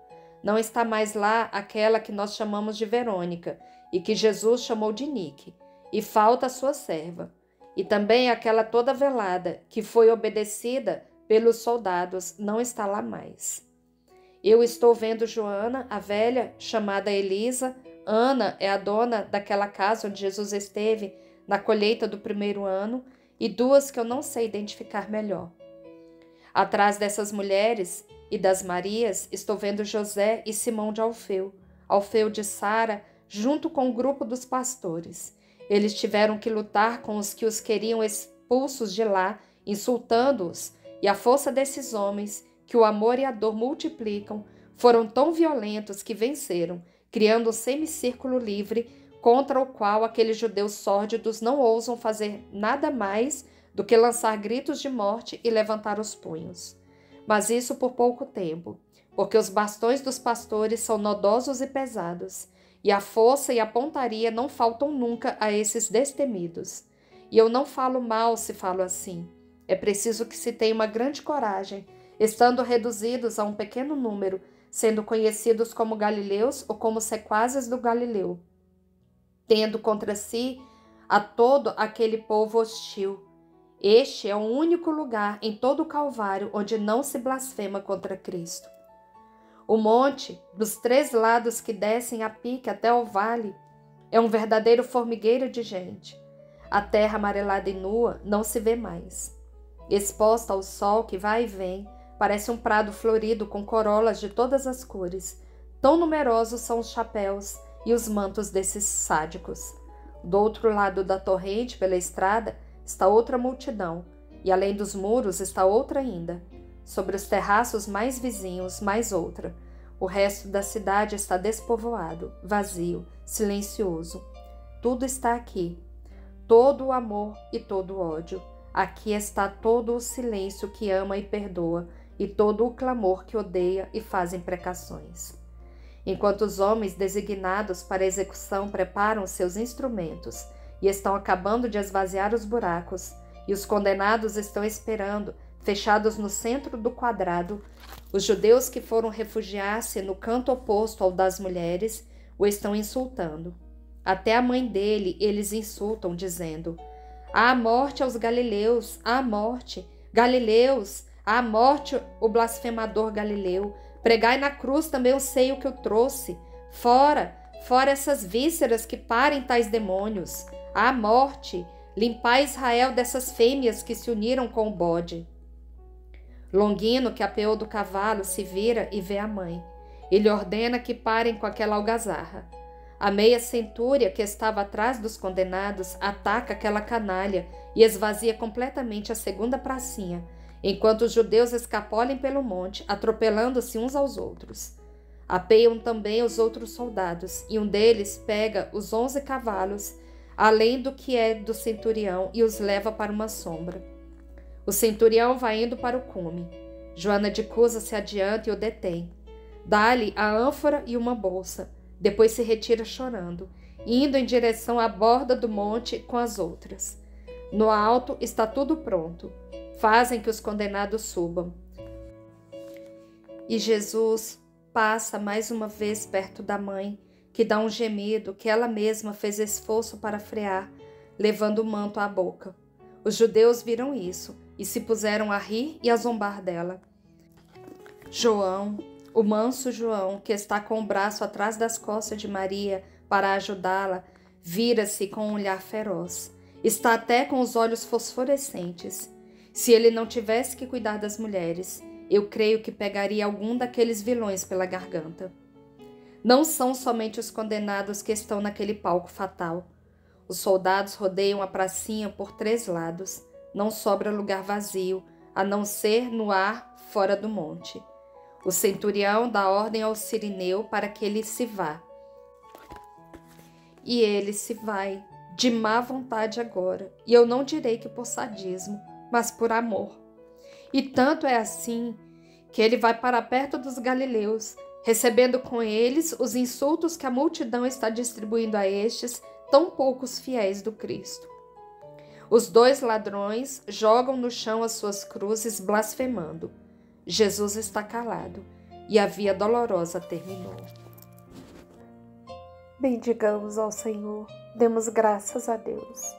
Não está mais lá aquela que nós chamamos de Verônica, e que Jesus chamou de Nique, e falta a sua serva. E também aquela toda velada, que foi obedecida pelos soldados, não está lá mais. Eu estou vendo Joana, a velha, chamada Elisa. Ana é a dona daquela casa onde Jesus esteve na colheita do 1º ano, e 2 que eu não sei identificar melhor. Atrás dessas mulheres e das Marias, estou vendo José e Simão de Alfeu, Alfeu de Sara, junto com o grupo dos pastores. Eles tiveram que lutar com os que os queriam expulsos de lá, insultando-os, e a força desses homens, que o amor e a dor multiplicam, foram tão violentos que venceram, criando um semicírculo livre contra o qual aqueles judeus sórdidos não ousam fazer nada mais do que lançar gritos de morte e levantar os punhos. Mas isso por pouco tempo, porque os bastões dos pastores são nodosos e pesados, e a força e a pontaria não faltam nunca a esses destemidos. E eu não falo mal se falo assim. É preciso que se tenha uma grande coragem, estando reduzidos a um pequeno número, sendo conhecidos como galileus ou como sequazes do Galileu, tendo contra si a todo aquele povo hostil. Este é o único lugar em todo o Calvário onde não se blasfema contra Cristo. O monte, dos 3 lados que descem a pique até o vale, é um verdadeiro formigueiro de gente. A terra amarelada e nua não se vê mais. Exposta ao sol que vai e vem, parece um prado florido com corolas de todas as cores. Tão numerosos são os chapéus e os mantos desses sádicos. Do outro lado da torrente, pela estrada, está outra multidão, e além dos muros está outra ainda. Sobre os terraços mais vizinhos, mais outra. O resto da cidade está despovoado, vazio, silencioso. Tudo está aqui. Todo o amor e todo o ódio. Aqui está todo o silêncio que ama e perdoa, e todo o clamor que odeia e faz imprecações. Enquanto os homens designados para a execução preparam seus instrumentos e estão acabando de esvaziar os buracos, e os condenados estão esperando, fechados no centro do quadrado, os judeus que foram refugiar-se no canto oposto ao das mulheres o estão insultando. Até a mãe dele eles insultam, dizendo: "À morte aos galileus, à morte, galileus, à morte o blasfemador Galileu, pregai na cruz também o seio que o trouxe, fora, fora essas vísceras que parem tais demônios, à morte, limpai Israel dessas fêmeas que se uniram com o bode." Longino, que apeou do cavalo, se vira e vê a mãe. Ele ordena que parem com aquela algazarra. A meia centúria que estava atrás dos condenados ataca aquela canalha e esvazia completamente a segunda pracinha, enquanto os judeus escapolem pelo monte, atropelando-se uns aos outros. Apeiam também os outros soldados, e um deles pega os 11 cavalos, além do que é do centurião, e os leva para uma sombra. O centurião vai indo para o cume. Joana de Cusa se adianta e o detém. Dá-lhe a ânfora e uma bolsa. Depois se retira chorando, indo em direção à borda do monte com as outras. No alto está tudo pronto. Fazem que os condenados subam. E Jesus passa mais uma vez perto da mãe, que dá um gemido que ela mesma fez esforço para frear, levando o manto à boca. Os judeus viram isso e se puseram a rir e a zombar dela. João, o manso João, que está com o braço atrás das costas de Maria para ajudá-la, vira-se com um olhar feroz. Está até com os olhos fosforescentes. Se ele não tivesse que cuidar das mulheres, eu creio que pegaria algum daqueles vilões pela garganta. Não são somente os condenados que estão naquele palco fatal. Os soldados rodeiam a pracinha por 3 lados. Não sobra lugar vazio, a não ser no ar fora do monte. O centurião dá ordem ao sirineu para que ele se vá. E ele se vai, de má vontade agora, e eu não direi que por sadismo, mas por amor. E tanto é assim que ele vai para perto dos galileus, recebendo com eles os insultos que a multidão está distribuindo a estes tão poucos fiéis do Cristo. Os 2 ladrões jogam no chão as suas cruzes, blasfemando. Jesus está calado, e a via dolorosa terminou. Bendigamos ao Senhor, demos graças a Deus.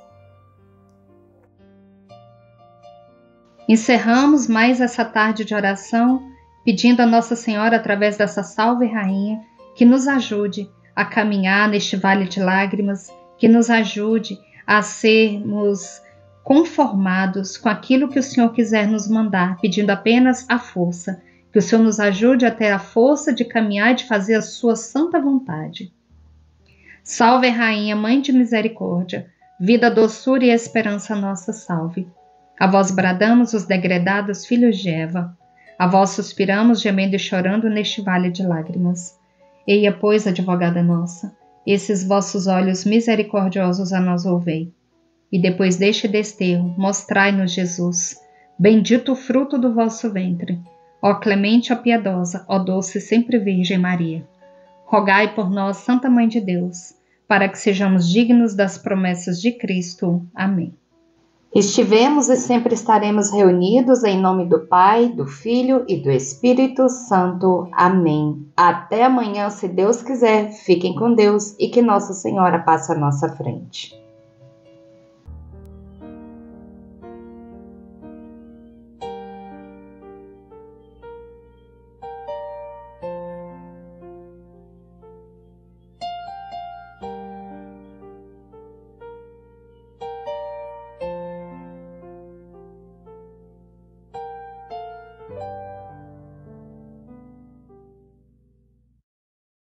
Encerramos mais essa tarde de oração, pedindo a Nossa Senhora, através dessa Salve Rainha, que nos ajude a caminhar neste vale de lágrimas, que nos ajude a sermos conformados com aquilo que o Senhor quiser nos mandar, pedindo apenas a força, que o Senhor nos ajude a ter a força de caminhar e de fazer a sua santa vontade. Salve Rainha, Mãe de Misericórdia, vida, doçura e esperança nossa salve. A vós bradamos os degredados filhos de Eva, a vós suspiramos gemendo e chorando neste vale de lágrimas. Eia, pois, advogada nossa, esses vossos olhos misericordiosos a nós volvei. E depois deste desterro, mostrai-nos Jesus, bendito o fruto do vosso ventre. Ó clemente, ó piedosa, ó doce sempre Virgem Maria. Rogai por nós, Santa Mãe de Deus, para que sejamos dignos das promessas de Cristo. Amém. Estivemos e sempre estaremos reunidos em nome do Pai, do Filho e do Espírito Santo. Amém. Até amanhã, se Deus quiser. Fiquem com Deus e que Nossa Senhora passe à nossa frente.